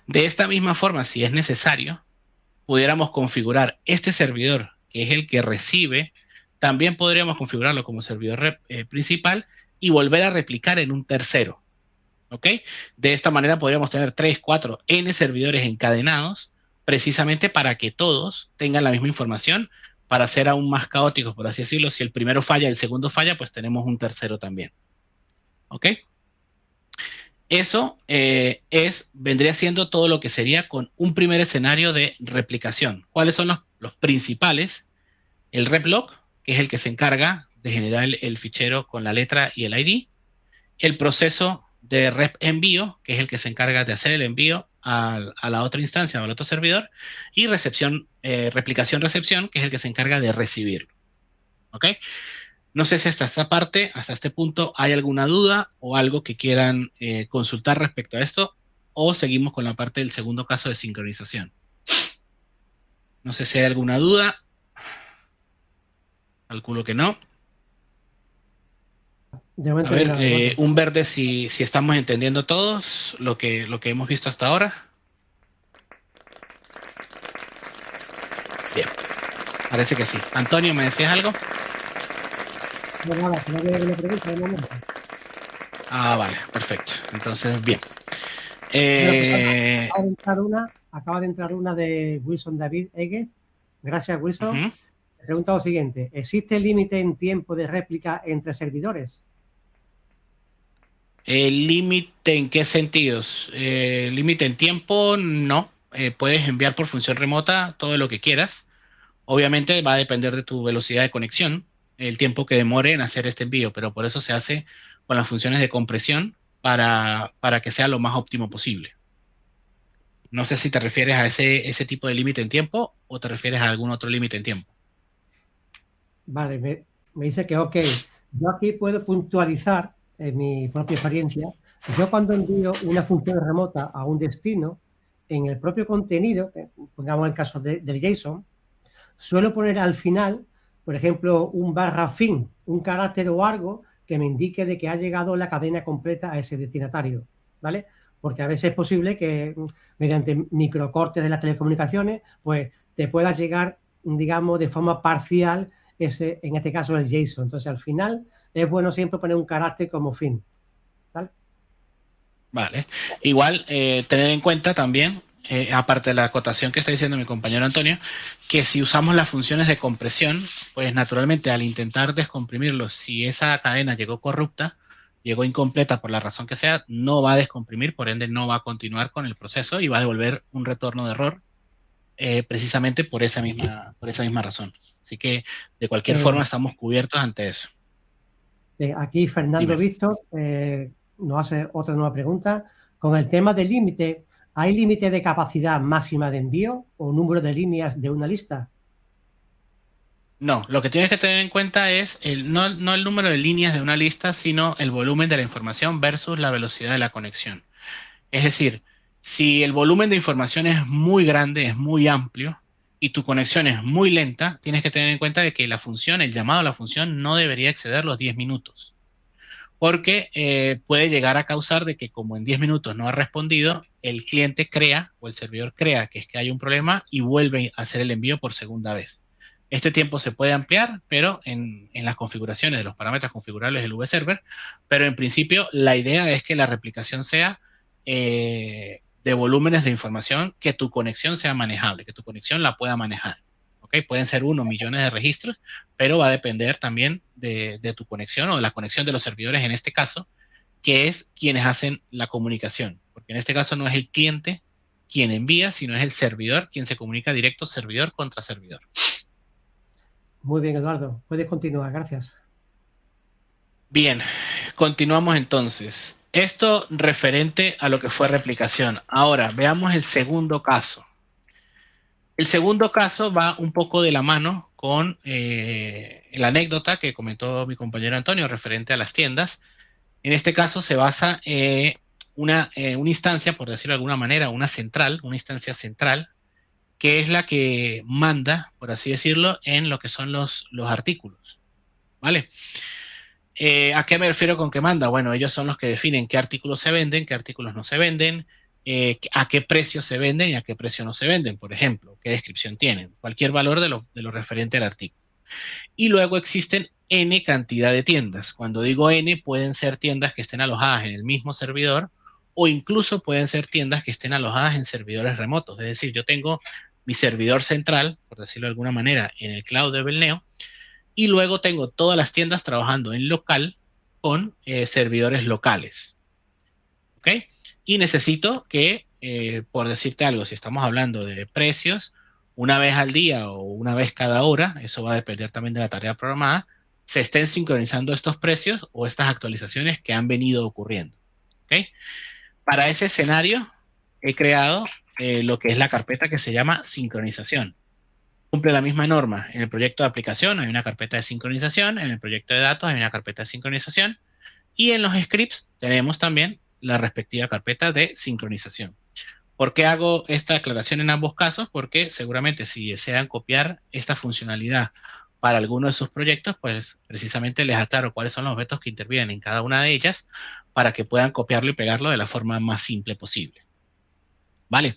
De esta misma forma, si es necesario, pudiéramos configurar este servidor, que es el que recibe también podríamos configurarlo como servidor principal y volver a replicar en un tercero. ¿Ok? De esta manera podríamos tener 3, 4, N servidores encadenados, precisamente para que todos tengan la misma información, para ser aún más caóticos, por así decirlo. Si el primero falla, el segundo falla, pues tenemos un tercero también. ¿Ok? Eso vendría siendo todo lo que sería con un primer escenario de replicación. ¿Cuáles son los principales? El replog, que es el que se encarga de generar el fichero con la letra y el ID. El proceso de rep envío, que es el que se encarga de hacer el envío a la otra instancia o al otro servidor. Y replicación-recepción, que es el que se encarga de recibirlo. ¿Ok? No sé si hasta esta parte, hasta este punto, hay alguna duda o algo que quieran consultar respecto a esto, o seguimos con la parte del segundo caso de sincronización. No sé si hay alguna duda. Calculo que no. A ver, un verde si estamos entendiendo todos lo que hemos visto hasta ahora. Bien, parece que sí. Antonio, ¿me decías algo? No, nada, no había alguna pregunta de momento. Ah, vale, perfecto. Entonces, bien. Acaba de entrar una de Wilson David Eguez. Gracias, Wilson. Me pregunta lo siguiente: ¿existe límite en tiempo de réplica entre servidores? ¿El límite en qué sentidos? Límite en tiempo, no. Puedes enviar por función remota todo lo que quieras. Obviamente va a depender de tu velocidad de conexión, el tiempo que demore en hacer este envío, pero por eso se hace con las funciones de compresión para que sea lo más óptimo posible. No sé si te refieres a ese tipo de límite en tiempo o te refieres a algún otro límite en tiempo. Vale, me dice que ok. Yo aquí puedo puntualizar en mi propia experiencia. Yo cuando envío una función remota a un destino, en el propio contenido, pongamos el caso del JSON, suelo poner al final, por ejemplo, un /fin, un carácter o algo que me indique de que ha llegado la cadena completa a ese destinatario, ¿vale? Porque a veces es posible que mediante microcortes de las telecomunicaciones, pues te pueda llegar, digamos, de forma parcial en este caso el JSON. Entonces, al final es bueno siempre poner un carácter como fin, ¿vale? Vale. Igual, tener en cuenta también, aparte de la acotación que está diciendo mi compañero Antonio, que si usamos las funciones de compresión, pues naturalmente al intentar descomprimirlo, si esa cadena llegó corrupta, llegó incompleta por la razón que sea, no va a descomprimir, por ende no va a continuar con el proceso y va a devolver un retorno de error precisamente por esa misma razón. Así que de cualquier forma estamos cubiertos ante eso. Aquí Fernando Víctor nos hace otra nueva pregunta. Con el tema del límite, ¿hay límite de capacidad máxima de envío o número de líneas de una lista? No, lo que tienes que tener en cuenta es no el número de líneas de una lista, sino el volumen de la información versus la velocidad de la conexión. Es decir, si el volumen de información es muy grande, es muy amplio, y tu conexión es muy lenta, tienes que tener en cuenta de que la función, el llamado a la función, no debería exceder los 10 minutos. Porque puede llegar a causar de que como en 10 minutos no ha respondido, el cliente crea o el servidor crea que es que hay un problema y vuelve a hacer el envío por segunda vez. Este tiempo se puede ampliar, pero en las configuraciones de los parámetros configurables del VServer, pero en principio la idea es que la replicación sea de volúmenes de información que tu conexión sea manejable, que tu conexión la pueda manejar. ¿Okay? Pueden ser 1 millones de registros, pero va a depender también de tu conexión o de la conexión de los servidores en este caso, que es quienes hacen la comunicación. Porque en este caso no es el cliente quien envía, sino es el servidor quien se comunica directo servidor contra servidor. Muy bien, Eduardo. Puedes continuar. Gracias. Bien, continuamos entonces. Esto referente a lo que fue replicación. Ahora, veamos el segundo caso. El segundo caso va un poco de la mano con la anécdota que comentó mi compañero Antonio referente a las tiendas. En este caso se basa una instancia, por decirlo de alguna manera, una instancia central, que es la que manda, por así decirlo, en lo que son los artículos. ¿Vale? ¿A qué me refiero con que manda? Bueno, ellos son los que definen qué artículos se venden, qué artículos no se venden, a qué precio se venden y a qué precio no se venden, por ejemplo, qué descripción tienen, cualquier valor de lo referente al artículo. Y luego existen N cantidad de tiendas. Cuando digo N, pueden ser tiendas que estén alojadas en el mismo servidor o incluso pueden ser tiendas que estén alojadas en servidores remotos. Es decir, yo tengo mi servidor central, por decirlo de alguna manera, en el cloud de Belneo, y luego tengo todas las tiendas trabajando en local con servidores locales. ¿Ok? Y necesito que, por decirte algo, si estamos hablando de precios, una vez al día o una vez cada hora, eso va a depender también de la tarea programada, se estén sincronizando estos precios o estas actualizaciones que han venido ocurriendo. ¿Ok? Para ese escenario he creado lo que es la carpeta que se llama sincronización. Cumple la misma norma. En el proyecto de aplicación hay una carpeta de sincronización, en el proyecto de datos hay una carpeta de sincronización y en los scripts tenemos también la respectiva carpeta de sincronización. ¿Por qué hago esta aclaración en ambos casos? Porque seguramente si desean copiar esta funcionalidad para alguno de sus proyectos, pues precisamente les aclaro cuáles son los objetos que intervienen en cada una de ellas para que puedan copiarlo y pegarlo de la forma más simple posible. ¿Vale?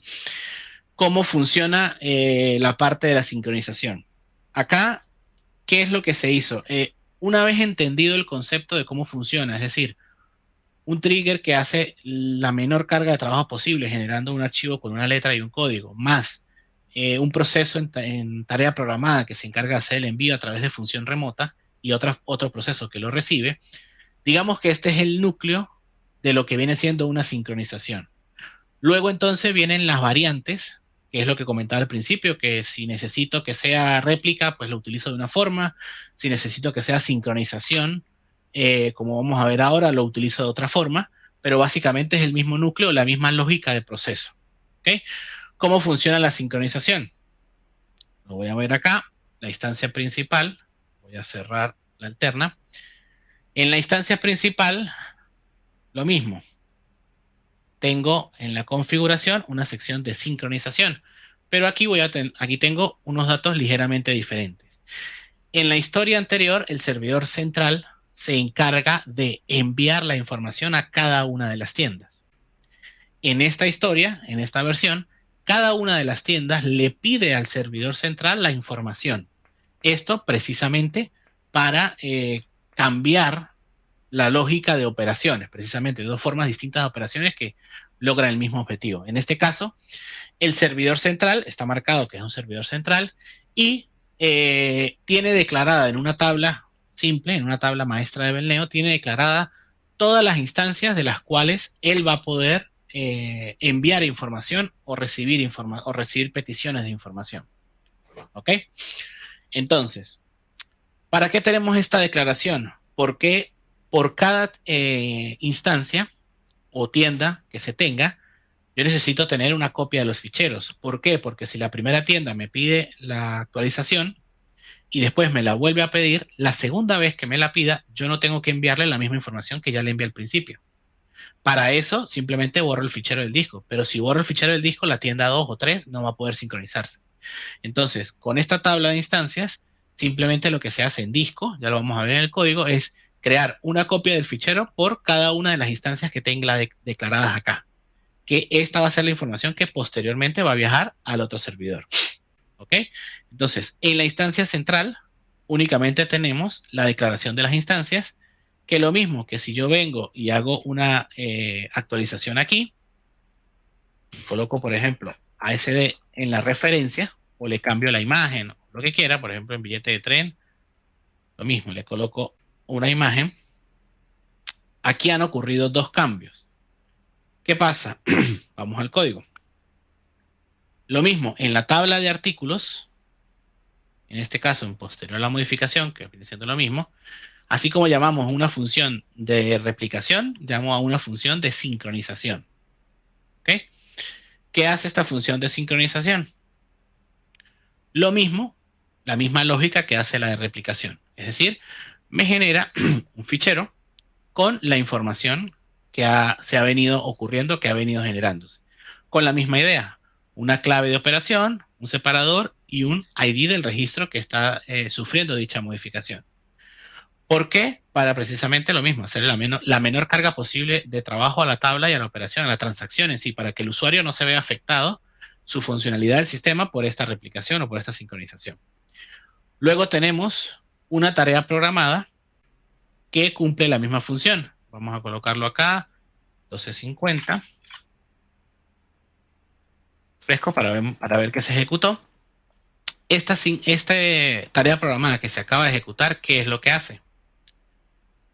¿Cómo funciona la parte de la sincronización? Acá, ¿qué es lo que se hizo? Una vez entendido el concepto de cómo funciona, es decir, un trigger que hace la menor carga de trabajo posible, generando un archivo con una letra y un código, más un proceso en tarea programada que se encarga de hacer el envío a través de función remota y otro proceso que lo recibe, digamos que este es el núcleo de lo que viene siendo una sincronización. Luego entonces vienen las variantes, que es lo que comentaba al principio, que si necesito que sea réplica, pues lo utilizo de una forma. Si necesito que sea sincronización, como vamos a ver ahora, lo utilizo de otra forma, pero básicamente es el mismo núcleo, la misma lógica de proceso. ¿Okay? ¿Cómo funciona la sincronización? Lo voy a ver acá, la instancia principal. Voy a cerrar la alterna. En la instancia principal, lo mismo. Tengo en la configuración una sección de sincronización, pero aquí tengo unos datos ligeramente diferentes. En la historia anterior, el servidor central se encarga de enviar la información a cada una de las tiendas. En esta historia, en esta versión, cada una de las tiendas le pide al servidor central la información. Esto precisamente para cambiar la lógica de operaciones, precisamente dos formas distintas de operaciones que logran el mismo objetivo. En este caso, el servidor central está marcado que es un servidor central y tiene declarada en una tabla simple, en una tabla maestra de Belneo, tiene declarada todas las instancias de las cuales él va a poder enviar información o recibir peticiones de información. ¿Ok? Entonces, ¿para qué tenemos esta declaración? Porque por cada instancia o tienda que se tenga, yo necesito tener una copia de los ficheros. ¿Por qué? Porque si la primera tienda me pide la actualización y después me la vuelve a pedir, la segunda vez que me la pida, yo no tengo que enviarle la misma información que ya le envié al principio. Para eso, simplemente borro el fichero del disco. Pero si borro el fichero del disco, la tienda 2 o 3 no va a poder sincronizarse. Entonces, con esta tabla de instancias, simplemente lo que se hace en disco, ya lo vamos a ver en el código, es crear una copia del fichero por cada una de las instancias que tenga declaradas acá. Que esta va a ser la información que posteriormente va a viajar al otro servidor. ¿Ok? Entonces, en la instancia central, únicamente tenemos la declaración de las instancias, que lo mismo que si yo vengo y hago una actualización aquí, coloco, por ejemplo, ASD en la referencia, o le cambio la imagen, o lo que quiera, por ejemplo, en billete de tren, lo mismo, le coloco una imagen. Aquí han ocurrido dos cambios. ¿Qué pasa? Vamos al código. Lo mismo, en la tabla de artículos, en este caso, en posterior a la modificación, que viene siendo lo mismo, así como llamamos a una función de replicación, llamo a una función de sincronización. ¿Ok? ¿Qué hace esta función de sincronización? Lo mismo, la misma lógica que hace la de replicación. Es decir, me genera un fichero con la información que se ha venido ocurriendo, que ha venido generándose. Con la misma idea, una clave de operación, un separador y un ID del registro que está sufriendo dicha modificación. ¿Por qué? Para precisamente lo mismo, hacer la menor carga posible de trabajo a la tabla y a la operación, a la transacción en sí, para que el usuario no se vea afectado su funcionalidad del sistema por esta replicación o por esta sincronización. Luego tenemos una tarea programada que cumple la misma función. Vamos a colocarlo acá, 1250. Fresco para ver que se ejecutó. Esta tarea programada que se acaba de ejecutar, ¿qué es lo que hace?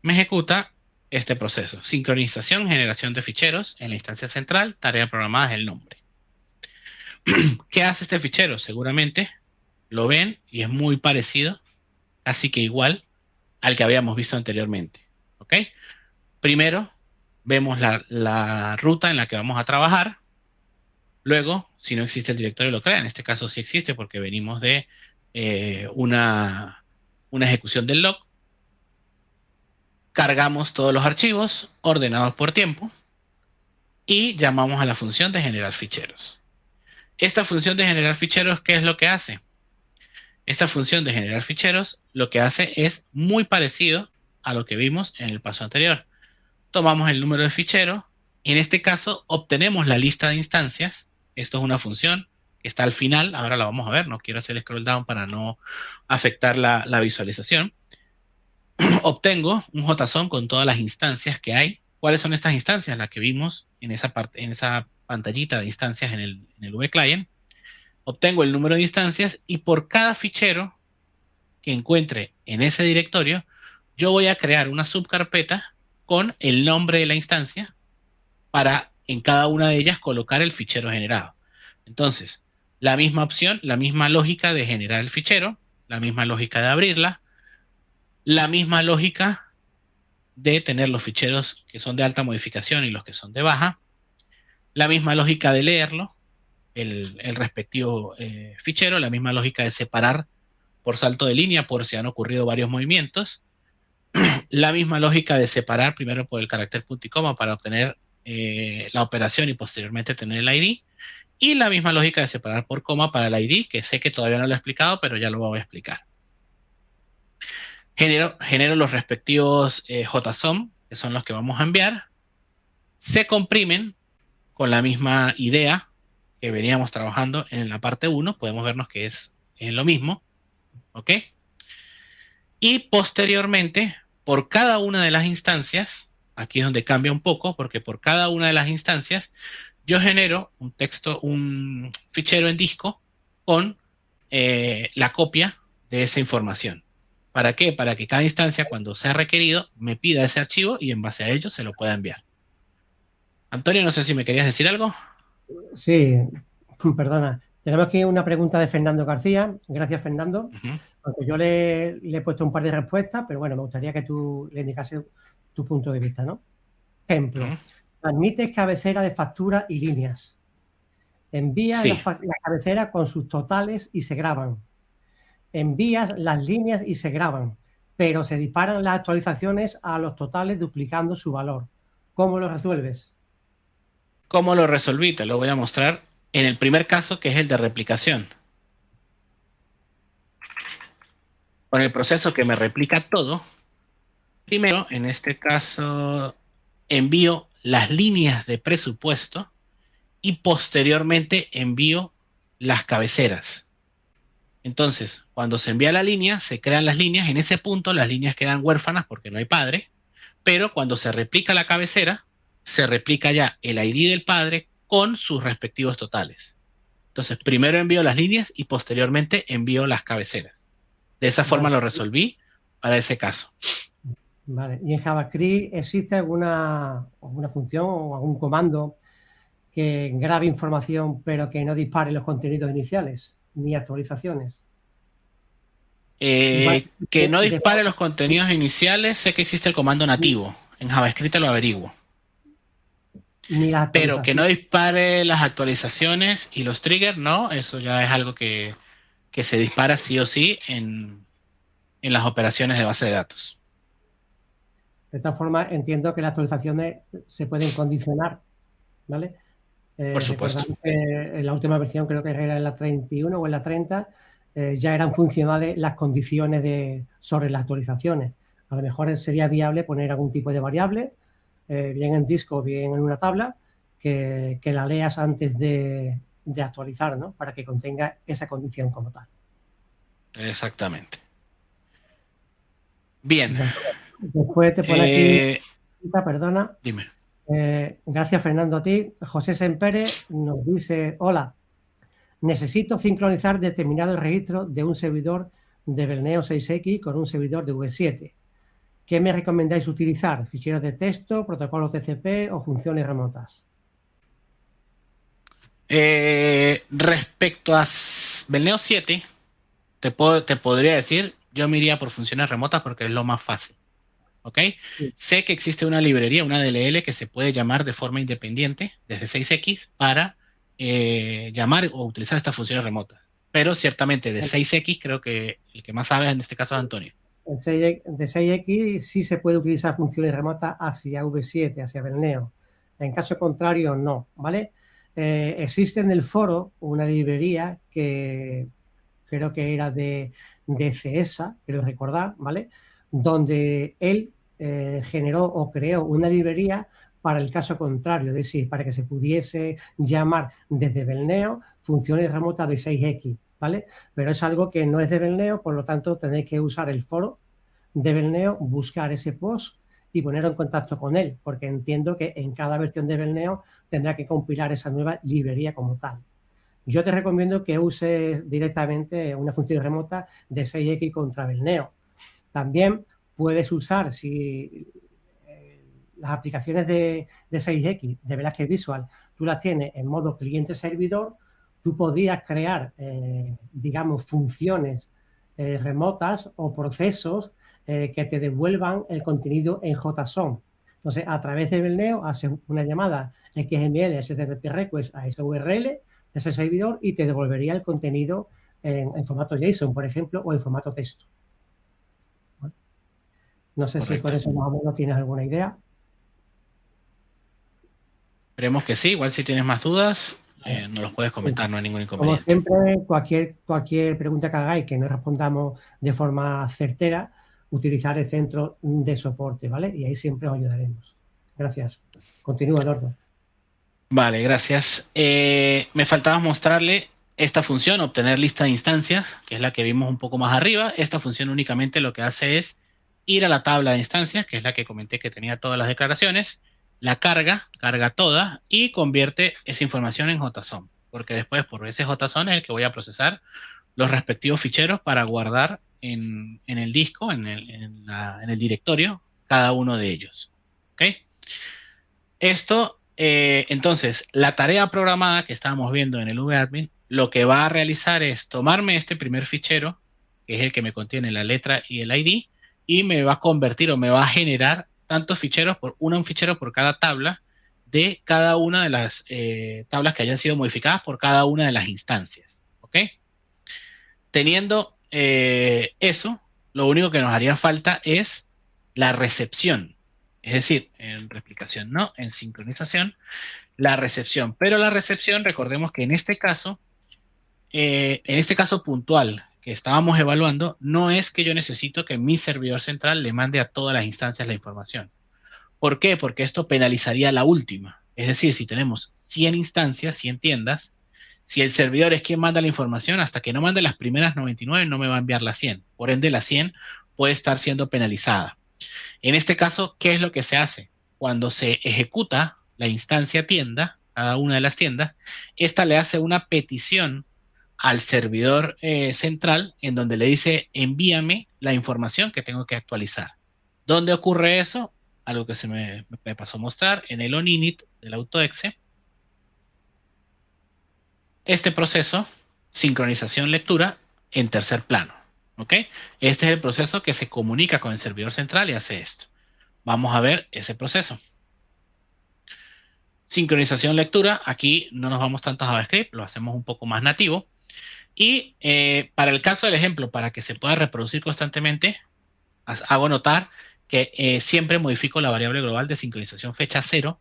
Me ejecuta este proceso. Sincronización, generación de ficheros en la instancia central, tarea programada es el nombre. ¿Qué hace este fichero? Seguramente lo ven y es muy parecido, así que igual al que habíamos visto anteriormente. ¿Ok? Primero vemos la ruta en la que vamos a trabajar. Luego, si no existe el directorio, lo crea. En este caso sí existe porque venimos de una ejecución del log. Cargamos todos los archivos ordenados por tiempo y llamamos a la función de generar ficheros. Esta función de generar ficheros, ¿qué es lo que hace? Esta función de generar ficheros lo que hace es muy parecido a lo que vimos en el paso anterior. Tomamos el número de fichero y en este caso obtenemos la lista de instancias. Esto es una función que está al final, ahora la vamos a ver, no quiero hacer scroll down para no afectar la visualización. Obtengo un JSON con todas las instancias que hay. ¿Cuáles son estas instancias? Las que vimos en esa pantallita de instancias en el VClient. Obtengo el número de instancias y por cada fichero que encuentre en ese directorio, yo voy a crear una subcarpeta con el nombre de la instancia para en cada una de ellas colocar el fichero generado. Entonces, la misma opción, la misma lógica de generar el fichero, la misma lógica de abrirla, la misma lógica de tener los ficheros que son de alta modificación y los que son de baja, la misma lógica de leerlo, el respectivo fichero, la misma lógica de separar por salto de línea por si han ocurrido varios movimientos, la misma lógica de separar primero por el carácter punto y coma para obtener la operación y posteriormente tener el ID, y la misma lógica de separar por coma para el ID, que sé que todavía no lo he explicado, pero ya lo voy a explicar. Genero los respectivos JSON, que son los que vamos a enviar. Se comprimen con la misma idea que veníamos trabajando en la parte 1. Podemos vernos que es lo mismo. ¿Ok? Y posteriormente, por cada una de las instancias, aquí es donde cambia un poco, porque por cada una de las instancias, yo genero un fichero en disco con la copia de esa información. ¿Para qué? Para que cada instancia, cuando sea requerido, me pida ese archivo y en base a ello se lo pueda enviar. Antonio, no sé si me querías decir algo. Sí, perdona. Tenemos aquí una pregunta de Fernando García. Gracias, Fernando. Aunque yo le he puesto un par de respuestas, pero bueno, me gustaría que tú le indicases tu punto de vista, ¿no? Ejemplo, admites cabecera de factura y líneas. Envías Sí. la cabecera con sus totales y se graban. Envías las líneas y se graban, pero se disparan las actualizaciones a los totales duplicando su valor. ¿Cómo lo resuelves? ¿Cómo lo resolví? Te lo voy a mostrar en el primer caso, que es el de replicación. Con el proceso que me replica todo, primero, en este caso, envío las líneas de presupuesto y posteriormente envío las cabeceras. Entonces, cuando se envía la línea, se crean las líneas. En ese punto, las líneas quedan huérfanas porque no hay padre. Pero cuando se replica la cabecera, se replica ya el ID del padre con sus respectivos totales. Entonces, primero envío las líneas y posteriormente envío las cabeceras. De esa forma lo resolví para ese caso. Vale. ¿Y en JavaScript existe alguna función o algún comando que grabe información pero que no dispare los contenidos iniciales ni actualizaciones? Que no dispare los contenidos iniciales, sé que existe el comando nativo. En JavaScript te lo averiguo. Pero que no dispare las actualizaciones y los triggers, no, eso ya es algo que se dispara sí o sí en las operaciones de base de datos. De esta forma, entiendo que las actualizaciones se pueden condicionar, ¿vale? Por supuesto. Que en la última versión, creo que era en la 31 o en la 30, ya eran funcionales las condiciones sobre las actualizaciones. A lo mejor sería viable poner algún tipo de variable, bien en disco o bien en una tabla, que la leas antes de actualizar, ¿no? Para que contenga esa condición como tal. Exactamente. Bien. Después te pone aquí, perdona. Dime. Gracias, Fernando, a ti. José Sempere nos dice, hola, necesito sincronizar determinados registros de un servidor de Berneo 6X con un servidor de V7. ¿Qué me recomendáis utilizar? ¿Ficheros de texto, protocolo TCP o funciones remotas? Respecto a Berneo 7, te podría decir, yo me iría por funciones remotas porque es lo más fácil. ¿Ok? Sí. Sé que existe una librería, una DLL, que se puede llamar de forma independiente desde 6X para llamar o utilizar estas funciones remotas. Pero ciertamente de 6X creo que el que más sabe en este caso es Antonio. De 6X sí se puede utilizar funciones remotas hacia V7, hacia Berneo. En caso contrario, no, ¿vale? Existe en el foro una librería que creo que era de CESA, quiero recordar, ¿vale? Donde él generó o creó una librería para el caso contrario, es decir, para que se pudiese llamar desde Berneo funciones remotas de 6X, ¿vale? Pero es algo que no es de Berneo, por lo tanto tenéis que usar el foro de Berneo, buscar ese post y poneros en contacto con él, porque entiendo que en cada versión de Berneo tendrá que compilar esa nueva librería como tal. Yo te recomiendo que uses directamente una función remota de 6X contra Berneo. También puedes usar, si las aplicaciones de 6X de Velázquez Visual, tú las tienes en modo cliente-servidor, tú podrías crear, digamos, funciones remotas o procesos que te devuelvan el contenido en JSON. Entonces, a través de Berneo, haces una llamada XML, HTTP request a esa URL de ese servidor y te devolvería el contenido en formato JSON, por ejemplo, o en formato texto. ¿Vale? No sé si con eso más o menos tienes alguna idea. Esperemos que sí, igual si tienes más dudas, nos los puedes comentar, no hay ningún inconveniente. Como siempre, cualquier pregunta que hagáis que no respondamos de forma certera, utilizar el centro de soporte, ¿vale? Y ahí siempre os ayudaremos. Gracias. Continúa, Eduardo. Vale, gracias. Me faltaba mostrarle esta función, obtener lista de instancias, que es la que vimos un poco más arriba. Esta función únicamente lo que hace es ir a la tabla de instancias, que es la que comenté que tenía todas las declaraciones, la carga toda y convierte esa información en JSON, porque después por ese JSON es el que voy a procesar los respectivos ficheros para guardar en el disco, en el directorio, cada uno de ellos. ¿Ok? Esto, entonces, la tarea programada que estábamos viendo en el vadmin, lo que va a realizar es tomarme este primer fichero, que es el que me contiene la letra y el ID, y me va a convertir o me va a generar tantos ficheros, un fichero por cada tabla, de cada una de las tablas que hayan sido modificadas por cada una de las instancias. ¿Ok? Teniendo eso, lo único que nos haría falta es la recepción. Es decir, en replicación no, en sincronización, la recepción. Pero la recepción, recordemos que en este caso puntual que estábamos evaluando, no es que yo necesito que mi servidor central le mande a todas las instancias la información. ¿Por qué? Porque esto penalizaría la última. Es decir, si tenemos 100 instancias, 100 tiendas, si el servidor es quien manda la información, hasta que no mande las primeras 99 no me va a enviar las 100. Por ende, la 100 puede estar siendo penalizada. En este caso, ¿qué es lo que se hace? Cuando se ejecuta la instancia tienda, cada una de las tiendas, esta le hace una petición al servidor central en donde le dice envíame la información que tengo que actualizar. ¿Dónde ocurre eso? Algo que se me pasó a mostrar en el ONINIT del AutoExe. Este proceso, sincronización lectura en tercer plano. ¿Ok? Este es el proceso que se comunica con el servidor central y hace esto. Vamos a ver ese proceso. Sincronización lectura, aquí no nos vamos tanto a JavaScript, lo hacemos un poco más nativo. Y para el caso del ejemplo, para que se pueda reproducir constantemente, hago notar que siempre modifico la variable global de sincronización fecha 0,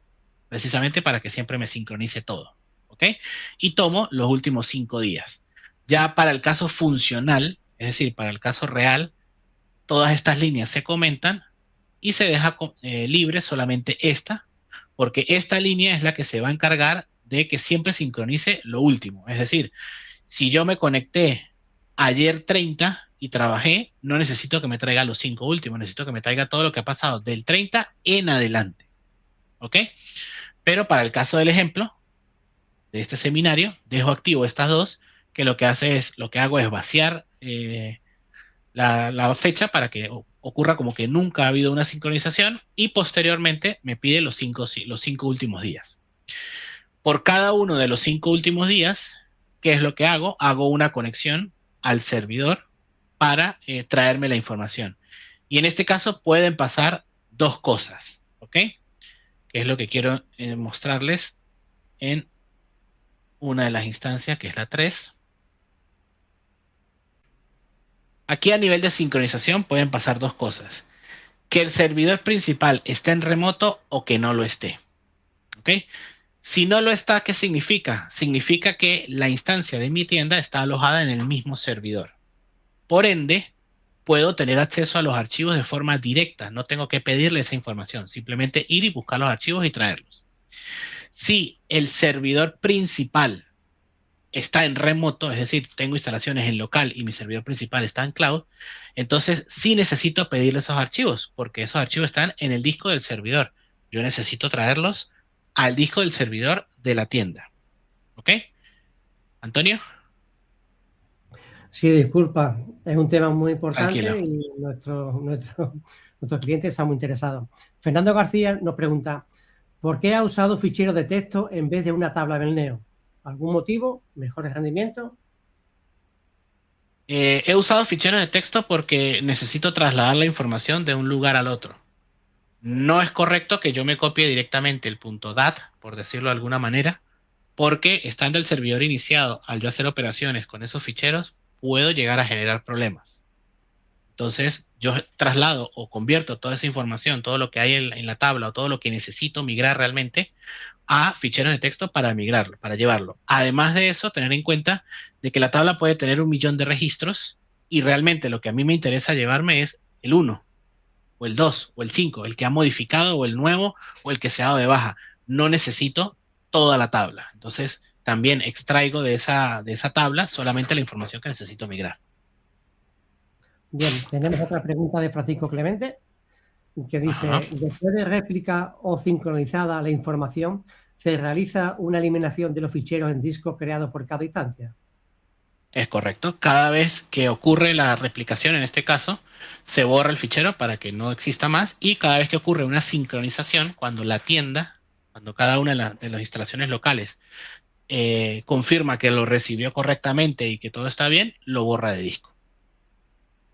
precisamente para que siempre me sincronice todo. ¿Ok? Y tomo los últimos 5 días. Ya para el caso funcional, es decir, para el caso real, todas estas líneas se comentan y se deja libre solamente esta, porque esta línea es la que se va a encargar de que siempre sincronice lo último. Es decir, si yo me conecté ayer 30 y trabajé, no necesito que me traiga los 5 últimos, necesito que me traiga todo lo que ha pasado del 30 en adelante. ¿Ok? Pero para el caso del ejemplo de este seminario, dejo activo estas dos, que lo que hago es vaciar la fecha para que ocurra como que nunca ha habido una sincronización y posteriormente me pide los 5 últimos días. Por cada uno de los 5 últimos días, ¿qué es lo que hago? Hago una conexión al servidor para traerme la información. Y en este caso pueden pasar dos cosas, ¿ok? Que es lo que quiero mostrarles en una de las instancias, que es la 3. Aquí a nivel de sincronización pueden pasar dos cosas. Que el servidor principal esté en remoto o que no lo esté. ¿Ok? Si no lo está, ¿qué significa? Significa que la instancia de mi tienda está alojada en el mismo servidor. Por ende, puedo tener acceso a los archivos de forma directa. No tengo que pedirle esa información. Simplemente ir y buscar los archivos y traerlos. Si el servidor principal está en remoto, es decir, tengo instalaciones en local y mi servidor principal está en cloud, entonces sí necesito pedirle esos archivos, porque esos archivos están en el disco del servidor. Yo necesito traerlos al disco del servidor de la tienda. ¿Ok? ¿Antonio? Sí, disculpa, es un tema muy importante. Tranquilo. Y nuestros clientes están muy interesados. Fernando García nos pregunta, ¿por qué ha usado ficheros de texto en vez de una tabla del Neo? ¿Algún motivo? ¿Mejores rendimientos? He usado ficheros de texto porque necesito trasladar la información de un lugar al otro. No es correcto que yo me copie directamente el .dat, por decirlo de alguna manera, porque estando el servidor iniciado, al yo hacer operaciones con esos ficheros, puedo llegar a generar problemas. Entonces, yo traslado o convierto toda esa información, todo lo que hay en la tabla o todo lo que necesito migrar realmente a ficheros de texto para migrarlo, para llevarlo. Además de eso, tener en cuenta de que la tabla puede tener 1 millón de registros y realmente lo que a mí me interesa llevarme es el 1, o el 2, o el 5, el que ha modificado, o el nuevo, o el que se ha dado de baja. No necesito toda la tabla. Entonces, también extraigo de esa tabla solamente la información que necesito migrar. Bien, tenemos otra pregunta de Francisco Clemente, que dice, Ajá. después de réplica o sincronizada la información, ¿se realiza una eliminación de los ficheros en disco creados por cada instancia? Es correcto. Cada vez que ocurre la replicación, en este caso, se borra el fichero para que no exista más, y cada vez que ocurre una sincronización, cuando la tienda, cuando cada una de las instalaciones locales confirma que lo recibió correctamente y que todo está bien, lo borra de disco.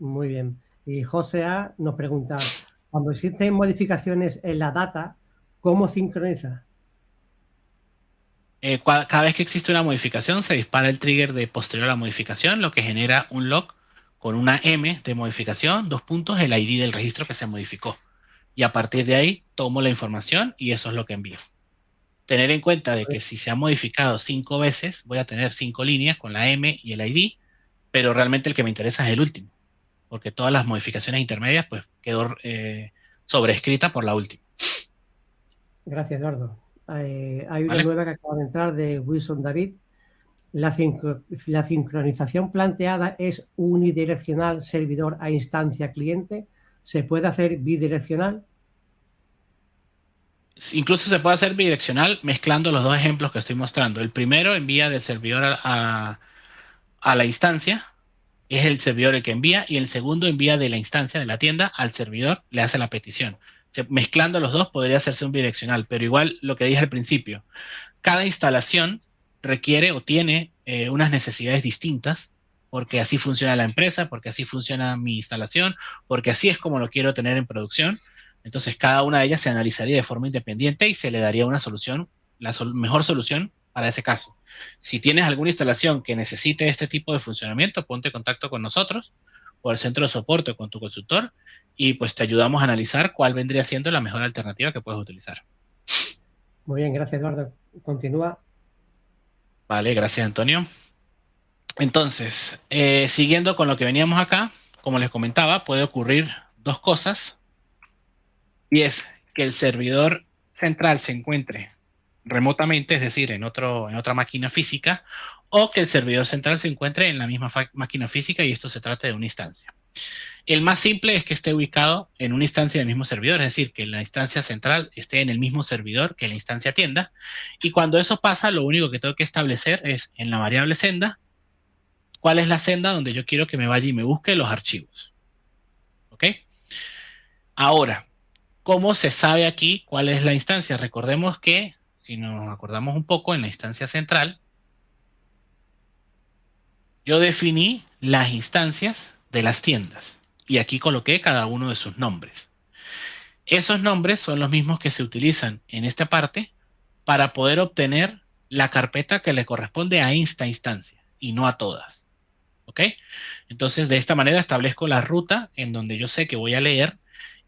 Muy bien. Y José A. nos pregunta, cuando existen modificaciones en la data, ¿cómo sincroniza? Cada vez que existe una modificación, se dispara el trigger de posterior a la modificación, lo que genera un log con una M de modificación, 2 puntos, el ID del registro que se modificó. Y a partir de ahí, tomo la información y eso es lo que envío. Tener en cuenta de que si se ha modificado 5 veces, voy a tener 5 líneas con la M y el ID, pero realmente el que me interesa es el último, porque todas las modificaciones intermedias pues quedó sobrescrita por la última. Gracias, Eduardo. Hay una nueva que acaba de entrar de Wilson David. La sincronización planteada es unidireccional servidor a instancia cliente. ¿Se puede hacer bidireccional? Incluso se puede hacer bidireccional mezclando los dos ejemplos que estoy mostrando. El primero envía del servidor a la instancia, es el servidor el que envía, y el segundo envía de la instancia de la tienda al servidor, le hace la petición. Mezclando los dos podría hacerse un bidireccional, pero igual lo que dije al principio, cada instalación requiere o tiene unas necesidades distintas, porque así funciona la empresa, porque así funciona mi instalación, porque así es como lo quiero tener en producción. Entonces cada una de ellas se analizaría de forma independiente y se le daría una solución, la mejor solución para ese caso. Si tienes alguna instalación que necesite este tipo de funcionamiento, ponte en contacto con nosotros o al centro de soporte o con tu consultor y pues te ayudamos a analizar cuál vendría siendo la mejor alternativa que puedes utilizar. Muy bien, gracias, Eduardo. Continúa. Vale, gracias, Antonio. Entonces, siguiendo con lo que veníamos acá, como les comentaba, puede ocurrir dos cosas, y es que el servidor central se encuentre remotamente, es decir, en otra máquina física, o que el servidor central se encuentre en la misma máquina física y esto se trata de una instancia. El más simple es que esté ubicado en una instancia del mismo servidor, es decir, que la instancia central esté en el mismo servidor que la instancia tienda. Y cuando eso pasa, lo único que tengo que establecer es en la variable senda, cuál es la senda donde yo quiero que me vaya y me busque los archivos. ¿Ok? Ahora, ¿cómo se sabe aquí cuál es la instancia? Recordemos que, si nos acordamos un poco, en la instancia central, yo definí las instancias de las tiendas. Y aquí coloqué cada uno de sus nombres. Esos nombres son los mismos que se utilizan en esta parte para poder obtener la carpeta que le corresponde a esta instancia y no a todas. ¿Ok? Entonces, de esta manera establezco la ruta en donde yo sé que voy a leer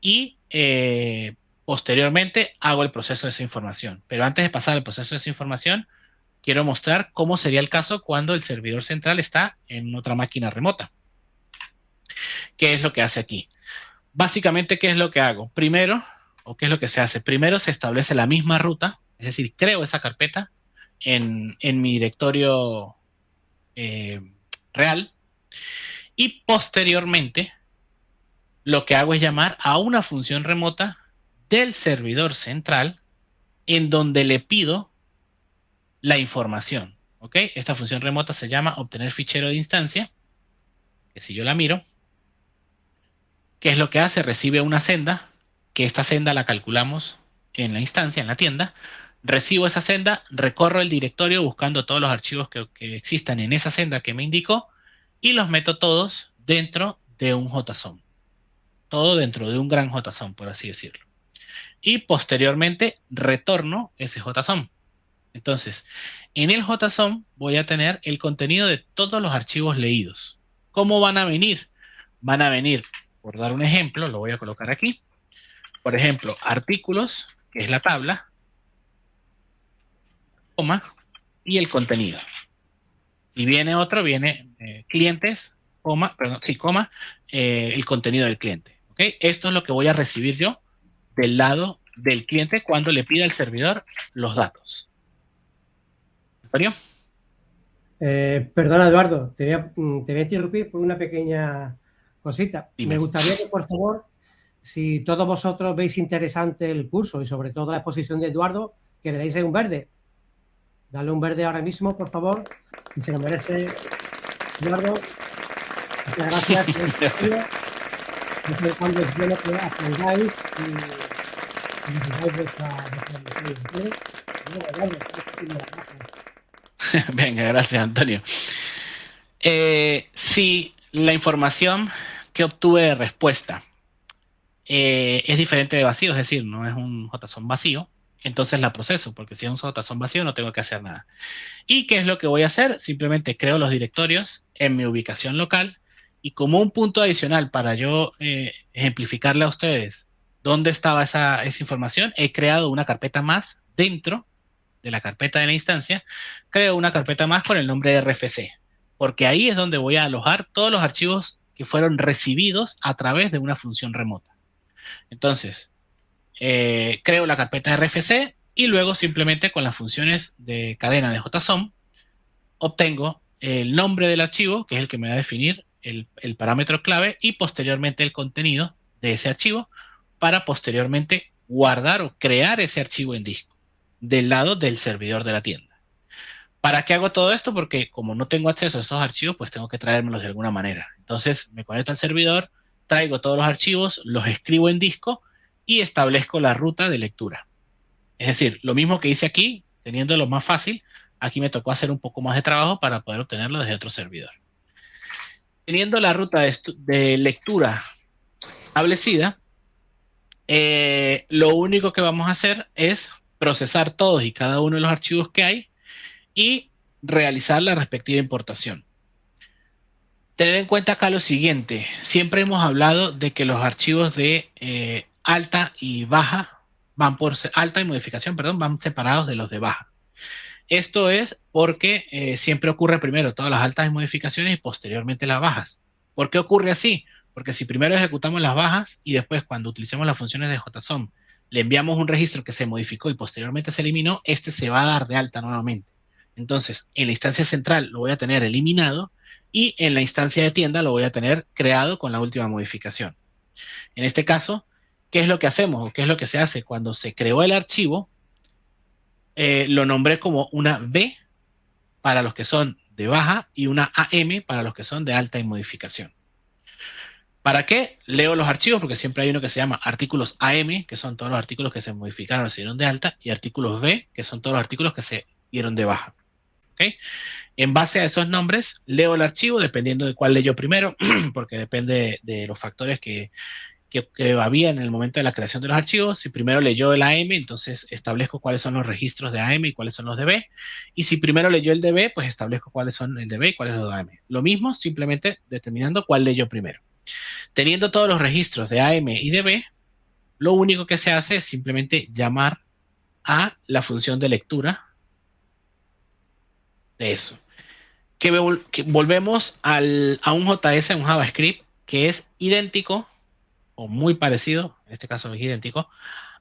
y posteriormente hago el proceso de esa información. Pero antes de pasar el proceso de esa información, quiero mostrar cómo sería el caso cuando el servidor central está en otra máquina remota. ¿Qué es lo que hace aquí? Básicamente, ¿qué es lo que hago? Primero, o qué es lo que se hace. Primero se establece la misma ruta, es decir, creo esa carpeta en mi directorio real. Y posteriormente, lo que hago es llamar a una función remota del servidor central en donde le pido la información. ¿Ok? Esta función remota se llama obtener fichero de instancia, que si yo la miro, ¿qué es lo que hace? Recibe una senda, que esta senda la calculamos en la instancia, en la tienda. Recibo esa senda, recorro el directorio buscando todos los archivos que existan en esa senda que me indicó y los meto todos dentro de un JSON. Todo dentro de un gran JSON, por así decirlo. Y posteriormente retorno ese JSON. Entonces, en el JSON voy a tener el contenido de todos los archivos leídos. ¿Cómo van a venir? Van a venir, por dar un ejemplo, lo voy a colocar aquí. Por ejemplo, artículos, que es la tabla, coma, y el contenido. Si viene otro, viene clientes, coma, perdón, sí, coma, el contenido del cliente. ¿Okay? Esto es lo que voy a recibir yo del lado del cliente cuando le pida al servidor los datos. ¿Antonio? Perdona, Eduardo, te voy a interrumpir por una pequeña cosita. Dime. Me gustaría que, por favor, si todos vosotros veis interesante el curso y sobre todo la exposición de Eduardo, que le deis un verde. Dale un verde ahora mismo, por favor, y se lo merece Eduardo. Muchas gracias. No sé cuándo es bueno que aprendáis y visitáis vuestra Venga, gracias, Antonio. Si la información que obtuve de respuesta es diferente de vacío, es decir, no es un JSON vacío, entonces la proceso, porque si es un JSON vacío no tengo que hacer nada. ¿Y qué es lo que voy a hacer? Simplemente creo los directorios en mi ubicación local y como un punto adicional para yo ejemplificarle a ustedes dónde estaba esa información, he creado una carpeta más dentro de la carpeta de la instancia, creo una carpeta más con el nombre de RFC, porque ahí es donde voy a alojar todos los archivos que fueron recibidos a través de una función remota. Entonces, creo la carpeta de RFC y luego simplemente con las funciones de cadena de JSON obtengo el nombre del archivo, que es el que me va a definir el parámetro clave y posteriormente el contenido de ese archivo para posteriormente guardar o crear ese archivo en disco del lado del servidor de la tienda. ¿Para qué hago todo esto? Porque como no tengo acceso a esos archivos, pues tengo que traérmelos de alguna manera. Entonces me conecto al servidor, traigo todos los archivos, los escribo en disco y establezco la ruta de lectura. Es decir, lo mismo que hice aquí, teniéndolo más fácil, aquí me tocó hacer un poco más de trabajo para poder obtenerlo desde otro servidor. Teniendo la ruta de lectura establecida, lo único que vamos a hacer es procesar todos y cada uno de los archivos que hay y realizar la respectiva importación. Tener en cuenta acá lo siguiente, siempre hemos hablado de que los archivos de alta y baja alta y modificación, perdón, van separados de los de baja. Esto es porque siempre ocurre primero todas las altas y modificaciones y posteriormente las bajas. ¿Por qué ocurre así? Porque si primero ejecutamos las bajas y después cuando utilicemos las funciones de JSON le enviamos un registro que se modificó y posteriormente se eliminó, este se va a dar de alta nuevamente. Entonces, en la instancia central lo voy a tener eliminado y en la instancia de tienda lo voy a tener creado con la última modificación. En este caso, ¿qué es lo que hacemos o qué es lo que se hace? Cuando se creó el archivo, lo nombré como una B para los que son de baja y una AM para los que son de alta y modificación. ¿Para qué? Leo los archivos porque siempre hay uno que se llama artículos AM, que son todos los artículos que se modificaron o se dieron de alta, y artículos B, que son todos los artículos que se dieron de baja. ¿Okay? En base a esos nombres, leo el archivo dependiendo de cuál leyó primero, porque depende de los factores que había en el momento de la creación de los archivos. Si primero leyó el AM, entonces establezco cuáles son los registros de AM y cuáles son los de B. Y si primero leyó el de B, pues establezco cuáles son el de B y cuáles son los de AM. Lo mismo, simplemente determinando cuál leyó primero. Teniendo todos los registros de AM y de B, lo único que se hace es simplemente llamar a la función de lectura de eso. Que volvemos a un JS, a un JavaScript, que es idéntico o muy parecido, en este caso es idéntico,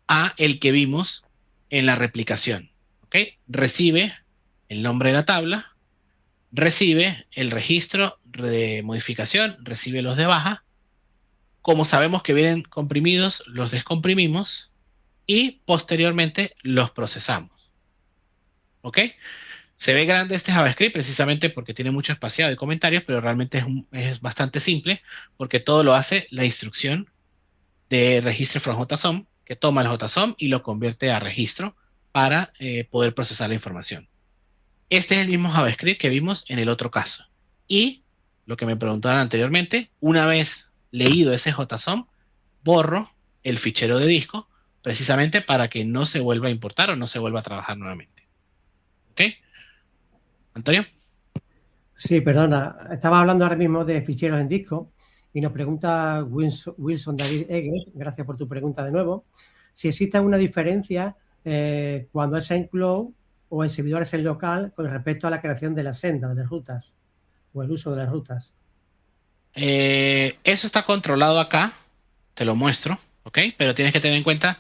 a el que vimos en la replicación. ¿Okay? Recibe el nombre de la tabla, recibe el registro de modificación, recibe los de baja. Como sabemos que vienen comprimidos, los descomprimimos y posteriormente los procesamos. ¿Ok? Se ve grande este JavaScript precisamente porque tiene mucho espaciado de comentarios, pero realmente es bastante simple porque todo lo hace la instrucción de registro from JSON, que toma el JSON y lo convierte a registro para poder procesar la información. Este es el mismo JavaScript que vimos en el otro caso. Y lo que me preguntaban anteriormente, una vez leído ese JSON, borro el fichero de disco precisamente para que no se vuelva a importar o no se vuelva a trabajar nuevamente. ¿Ok? ¿Antonio? Sí, perdona. Estaba hablando ahora mismo de ficheros en disco y nos pregunta Wilson David Eger, gracias por tu pregunta de nuevo, si existe alguna diferencia cuando es en cloud o el servidor es en local con respecto a la creación de la senda, de las rutas o el uso de las rutas. Eso está controlado acá, te lo muestro, ¿ok? Pero tienes que tener en cuenta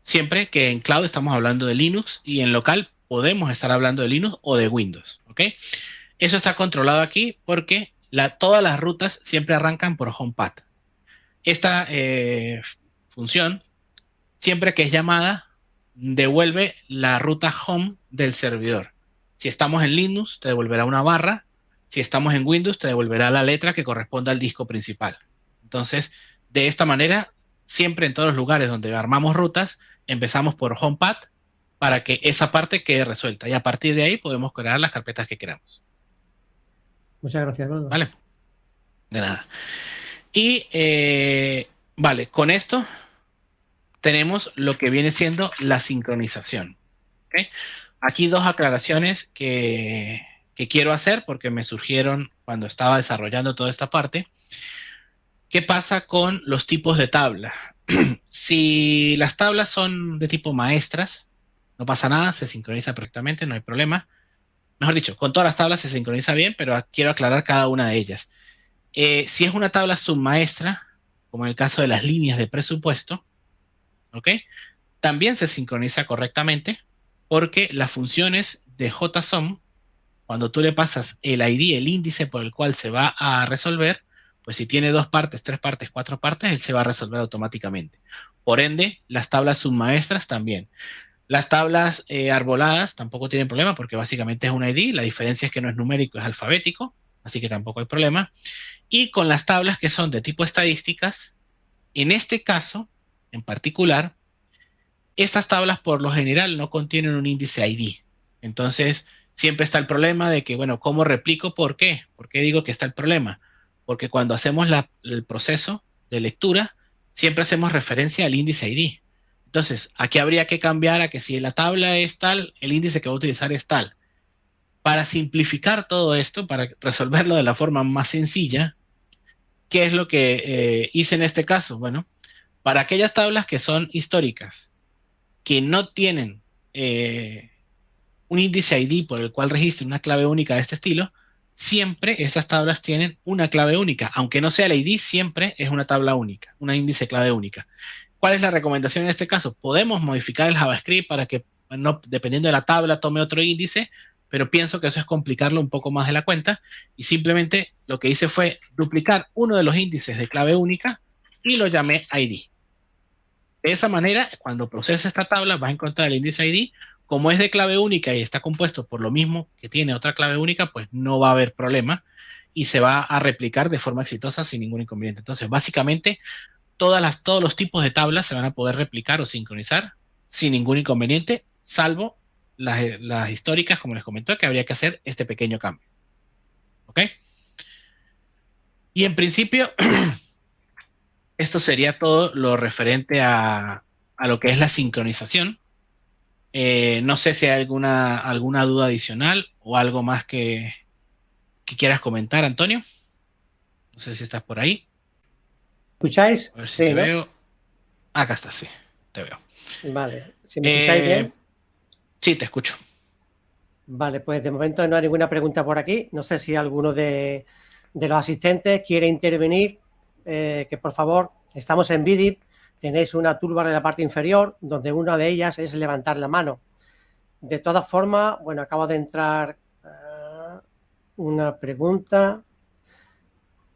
siempre que en cloud estamos hablando de Linux y en local podemos estar hablando de Linux o de Windows, ¿ok? Eso está controlado aquí porque todas las rutas siempre arrancan por HomePath. Esta función, siempre que es llamada, devuelve la ruta home del servidor. Si estamos en Linux, te devolverá una barra. Si estamos en Windows, te devolverá la letra que corresponde al disco principal. Entonces, de esta manera, siempre en todos los lugares donde armamos rutas, empezamos por HomePath para que esa parte quede resuelta. Y a partir de ahí podemos crear las carpetas que queramos. Muchas gracias, Eduardo. Vale. De nada. Y, vale, con esto tenemos lo que viene siendo la sincronización. ¿Okay? Aquí dos aclaraciones que quiero hacer porque me surgieron cuando estaba desarrollando toda esta parte. ¿Qué pasa con los tipos de tabla? Si las tablas son de tipo maestras, no pasa nada, se sincroniza perfectamente, no hay problema. Mejor dicho, con todas las tablas se sincroniza bien, pero quiero aclarar cada una de ellas. Si es una tabla submaestra, como en el caso de las líneas de presupuesto, ¿ok? También se sincroniza correctamente porque las funciones de JSON, cuando tú le pasas el ID, el índice por el cual se va a resolver, pues si tiene 2 partes, 3 partes, 4 partes, él se va a resolver automáticamente. Por ende, las tablas submaestras también. Las tablas arboladas tampoco tienen problema porque básicamente es un ID. La diferencia es que no es numérico, es alfabético, así que tampoco hay problema. Y con las tablas que son de tipo estadísticas, en este caso, en particular, estas tablas por lo general no contienen un índice ID. Entonces, siempre está el problema de que, bueno, ¿cómo replico? ¿Por qué? ¿Por qué digo que está el problema? Porque cuando hacemos el proceso de lectura, siempre hacemos referencia al índice ID. Entonces, aquí habría que cambiar a que si la tabla es tal, el índice que voy a utilizar es tal. Para simplificar todo esto, para resolverlo de la forma más sencilla, ¿qué es lo que hice en este caso? Bueno, para aquellas tablas que son históricas, que no tienen un índice ID por el cual registre una clave única de este estilo, siempre esas tablas tienen una clave única. Aunque no sea el ID, siempre es una tabla única, una índice clave única. ¿Cuál es la recomendación en este caso? Podemos modificar el JavaScript para que, no, dependiendo de la tabla, tome otro índice, pero pienso que eso es complicarlo un poco más de la cuenta, y simplemente lo que hice fue duplicar uno de los índices de clave única y lo llamé ID. De esa manera, cuando proceses esta tabla, vas a encontrar el índice ID. Como es de clave única y está compuesto por lo mismo que tiene otra clave única, pues no va a haber problema y se va a replicar de forma exitosa sin ningún inconveniente. Entonces, básicamente, todos los tipos de tablas se van a poder replicar o sincronizar sin ningún inconveniente, salvo las históricas, como les comentó, que habría que hacer este pequeño cambio. ¿Ok? Y en principio, esto sería todo lo referente a lo que es la sincronización. No sé si hay alguna duda adicional o algo más que quieras comentar, Antonio. No sé si estás por ahí. ¿Escucháis? A ver si Sí, te ¿no? veo. Acá está, sí, te veo. Vale, si me escucháis bien. Sí, te escucho. Vale, pues de momento no hay ninguna pregunta por aquí. No sé si alguno de los asistentes quiere intervenir. Que por favor, estamos en Vidip. Tenéis una toolbar en la parte inferior, donde una de ellas es levantar la mano. De todas formas, bueno, acaba de entrar una pregunta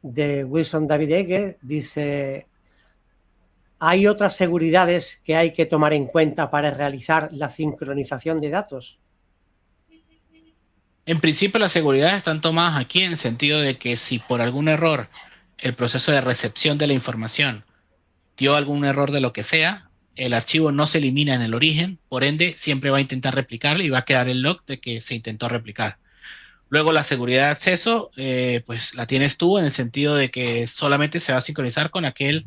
de Wilson David Egue. Dice: ¿hay otras seguridades que hay que tomar en cuenta para realizar la sincronización de datos? En principio, las seguridades están tomadas aquí en el sentido de que si por algún error el proceso de recepción de la información dio algún error de lo que sea, el archivo no se elimina en el origen, por ende siempre va a intentar replicarlo y va a quedar el log de que se intentó replicar. Luego la seguridad de acceso, pues la tienes tú en el sentido de que solamente se va a sincronizar con aquel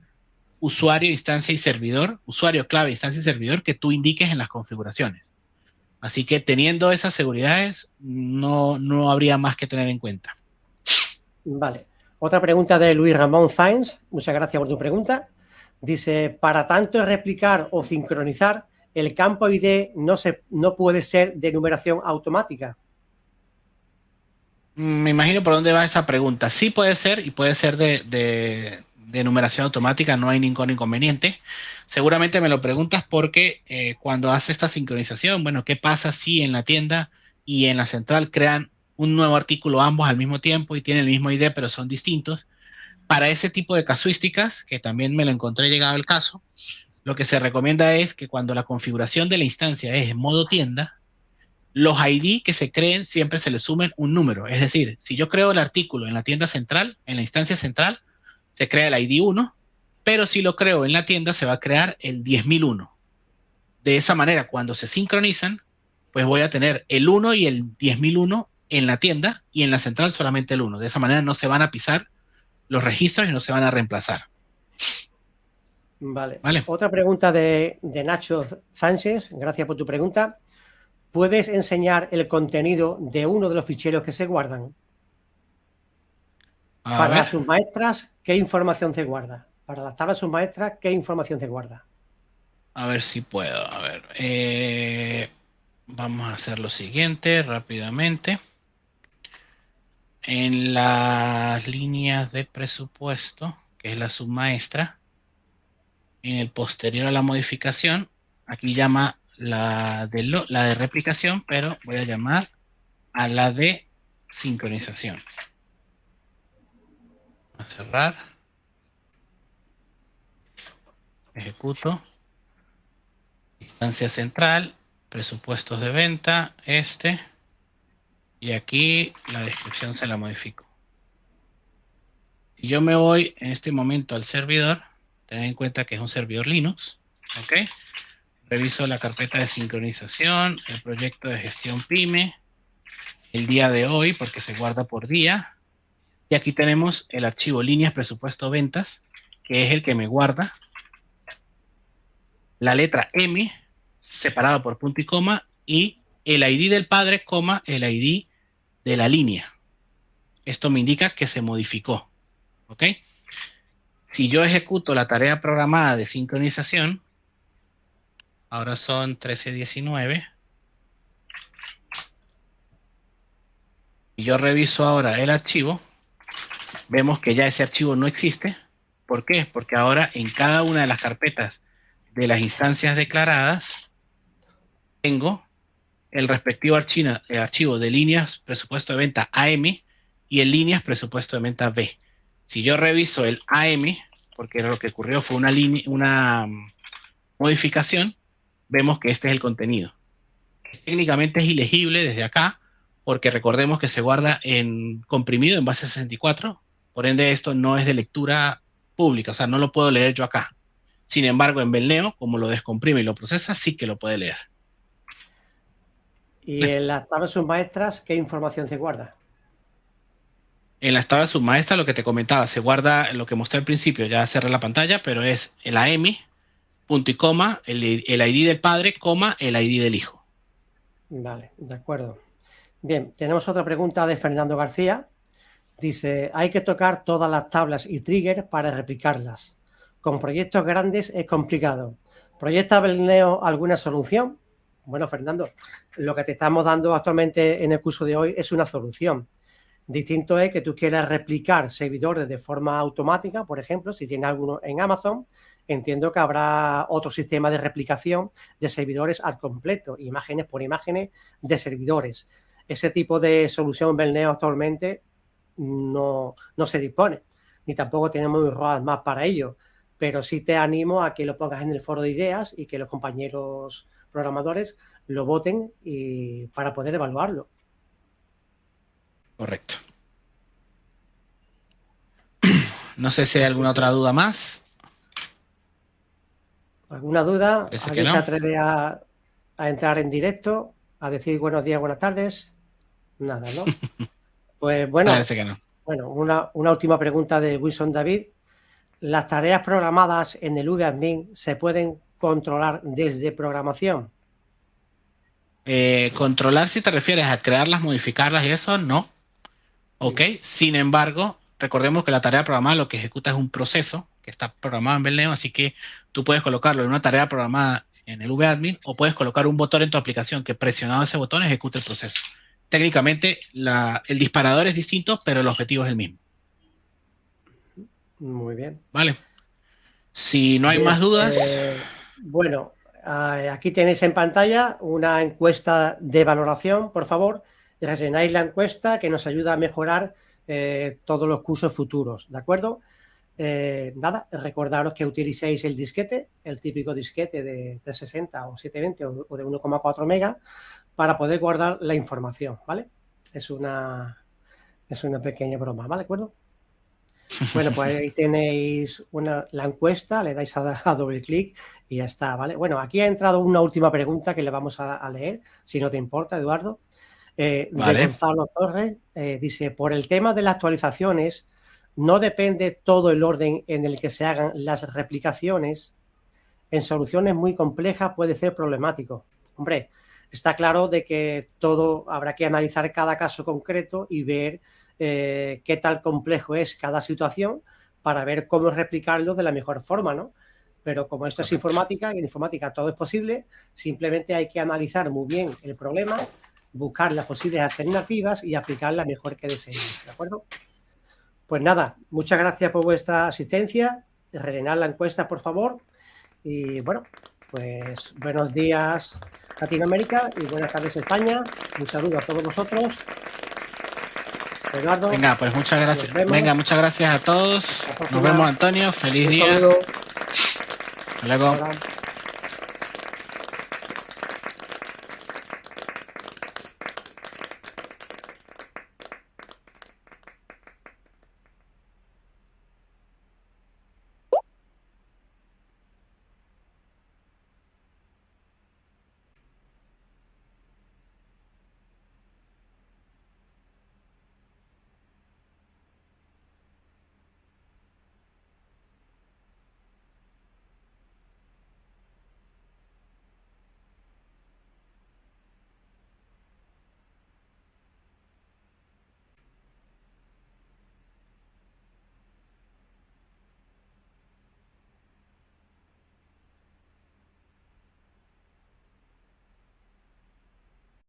usuario, instancia y servidor, usuario, clave, instancia y servidor que tú indiques en las configuraciones. Así que teniendo esas seguridades, no habría más que tener en cuenta. Vale. Otra pregunta de Luis Ramón Sáenz. Muchas gracias por tu pregunta. Dice: para tanto replicar o sincronizar, el campo ID no puede ser de numeración automática. Me imagino por dónde va esa pregunta. Sí puede ser, y puede ser de numeración automática, no hay ningún inconveniente. Seguramente me lo preguntas porque cuando hace esta sincronización, bueno, ¿qué pasa si en la tienda y en la central crean un nuevo artículo ambos al mismo tiempo y tienen el mismo ID pero son distintos? Para ese tipo de casuísticas, que también me lo encontré llegado el caso, lo que se recomienda es que cuando la configuración de la instancia es en modo tienda, los ID que se creen siempre se le sumen un número. Es decir, si yo creo el artículo en la tienda central, en la instancia central, se crea el ID 1, pero si lo creo en la tienda se va a crear el 10.001. De esa manera, cuando se sincronizan, pues voy a tener el 1 y el 10.001 en la tienda y en la central solamente el 1. De esa manera no se van a pisar los registros y no se van a reemplazar. Vale. Otra pregunta de Nacho Sánchez. Gracias por tu pregunta. ¿Puedes enseñar el contenido de uno de los ficheros que se guardan? Para las submaestras, ¿qué información se guarda? Para las tablas submaestras, ¿qué información se guarda? A ver si puedo. A ver. Vamos a hacer lo siguiente rápidamente. En las líneas de presupuesto, que es la submaestra, en el posterior a la modificación, aquí llama la de replicación, pero voy a llamar a la de sincronización. A cerrar. Ejecuto. Instancia central, presupuestos de venta, y aquí la descripción se la modifico. Si yo me voy en este momento al servidor, ten en cuenta que es un servidor Linux, ¿ok? Reviso la carpeta de sincronización, el proyecto de gestión PYME, el día de hoy, porque se guarda por día, y aquí tenemos el archivo líneas presupuesto ventas, que es el que me guarda la letra M, separado por punto y coma, y el ID del padre, coma, el ID de la línea. Esto me indica que se modificó, ¿ok? Si yo ejecuto la tarea programada de sincronización, ahora son 13:19, y yo reviso ahora el archivo, vemos que ya ese archivo no existe. ¿Por qué? Porque ahora en cada una de las carpetas de las instancias declaradas, tengo el respectivo archivo de líneas presupuesto de venta AM y en líneas presupuesto de venta B. Si yo reviso el AM, porque lo que ocurrió fue una modificación, vemos que este es el contenido. Técnicamente es ilegible desde acá, porque recordemos que se guarda en comprimido en base 64, por ende esto no es de lectura pública, o sea, no lo puedo leer yo acá. Sin embargo, en Belneo, como lo descomprime y lo procesa, sí que lo puede leer. ¿Y en las tablas submaestras qué información se guarda? En las tablas submaestras, lo que te comentaba, se guarda lo que mostré al principio, ya cerré la pantalla, pero es el AM, punto y coma, el ID del padre, coma, el ID del hijo. Vale, de acuerdo. Bien, tenemos otra pregunta de Fernando García. Dice, hay que tocar todas las tablas y triggers para replicarlas. Con proyectos grandes es complicado. ¿Proyecta Belneo alguna solución? Bueno, Fernando, lo que te estamos dando actualmente en el curso de hoy es una solución. Distinto es que tú quieras replicar servidores de forma automática, por ejemplo, si tienes alguno en Amazon, entiendo que habrá otro sistema de replicación de servidores al completo, imágenes por imágenes de servidores. Ese tipo de solución Belneo actualmente no se dispone, ni tampoco tenemos un roadmap para ello, pero sí te animo a que lo pongas en el foro de ideas y que los compañeros programadores lo voten para poder evaluarlo. Correcto. No sé si hay alguna otra duda más. ¿Alguna duda? Parece ¿Alguien que no. se atreve a entrar en directo, a decir buenos días, buenas tardes? Nada, ¿no? Pues bueno, Parece que no. Bueno, una última pregunta de Wilson David. ¿Las tareas programadas en el VAdmin se pueden controlar desde programación? Controlar, si te refieres a crearlas, modificarlas y eso, no. Ok, sin embargo, recordemos que la tarea programada lo que ejecuta es un proceso que está programado en Belneo, así que tú puedes colocarlo en una tarea programada en el VAdmin o puedes colocar un botón en tu aplicación que presionado ese botón ejecute el proceso. Técnicamente el disparador es distinto, pero el objetivo es el mismo. Muy bien. Vale. Si no hay más dudas. Bueno, aquí tenéis en pantalla una encuesta de valoración, por favor. Rellenáis la encuesta que nos ayuda a mejorar todos los cursos futuros, ¿de acuerdo? Nada, recordaros que utilicéis el disquete, el típico disquete de 360 o 720 o de 1,4 megas para poder guardar la información, ¿vale? Es una pequeña broma, ¿vale? ¿De acuerdo? Bueno, pues ahí tenéis la encuesta, le dais a doble clic y ya está, ¿vale? Bueno, aquí ha entrado una última pregunta que le vamos a leer, si no te importa, Eduardo. De Gonzalo Torres, dice, por el tema de las actualizaciones, no depende todo el orden en el que se hagan las replicaciones. En soluciones muy complejas puede ser problemático. Hombre, está claro de que todo habrá que analizar cada caso concreto y ver qué tal complejo es cada situación para ver cómo replicarlo de la mejor forma, ¿no? Pero como esto es informática, y en informática todo es posible, simplemente hay que analizar muy bien el problema, buscar las posibles alternativas y aplicar la mejor que deseemos, ¿de acuerdo? Pues nada, muchas gracias por vuestra asistencia, rellenar la encuesta, por favor, y bueno, pues buenos días Latinoamérica y buenas tardes España. Un saludo a todos vosotros. Eduardo. Venga, pues muchas gracias. Venga, muchas gracias a todos. Nos vemos, Antonio. Feliz día. Saludo. Hasta luego.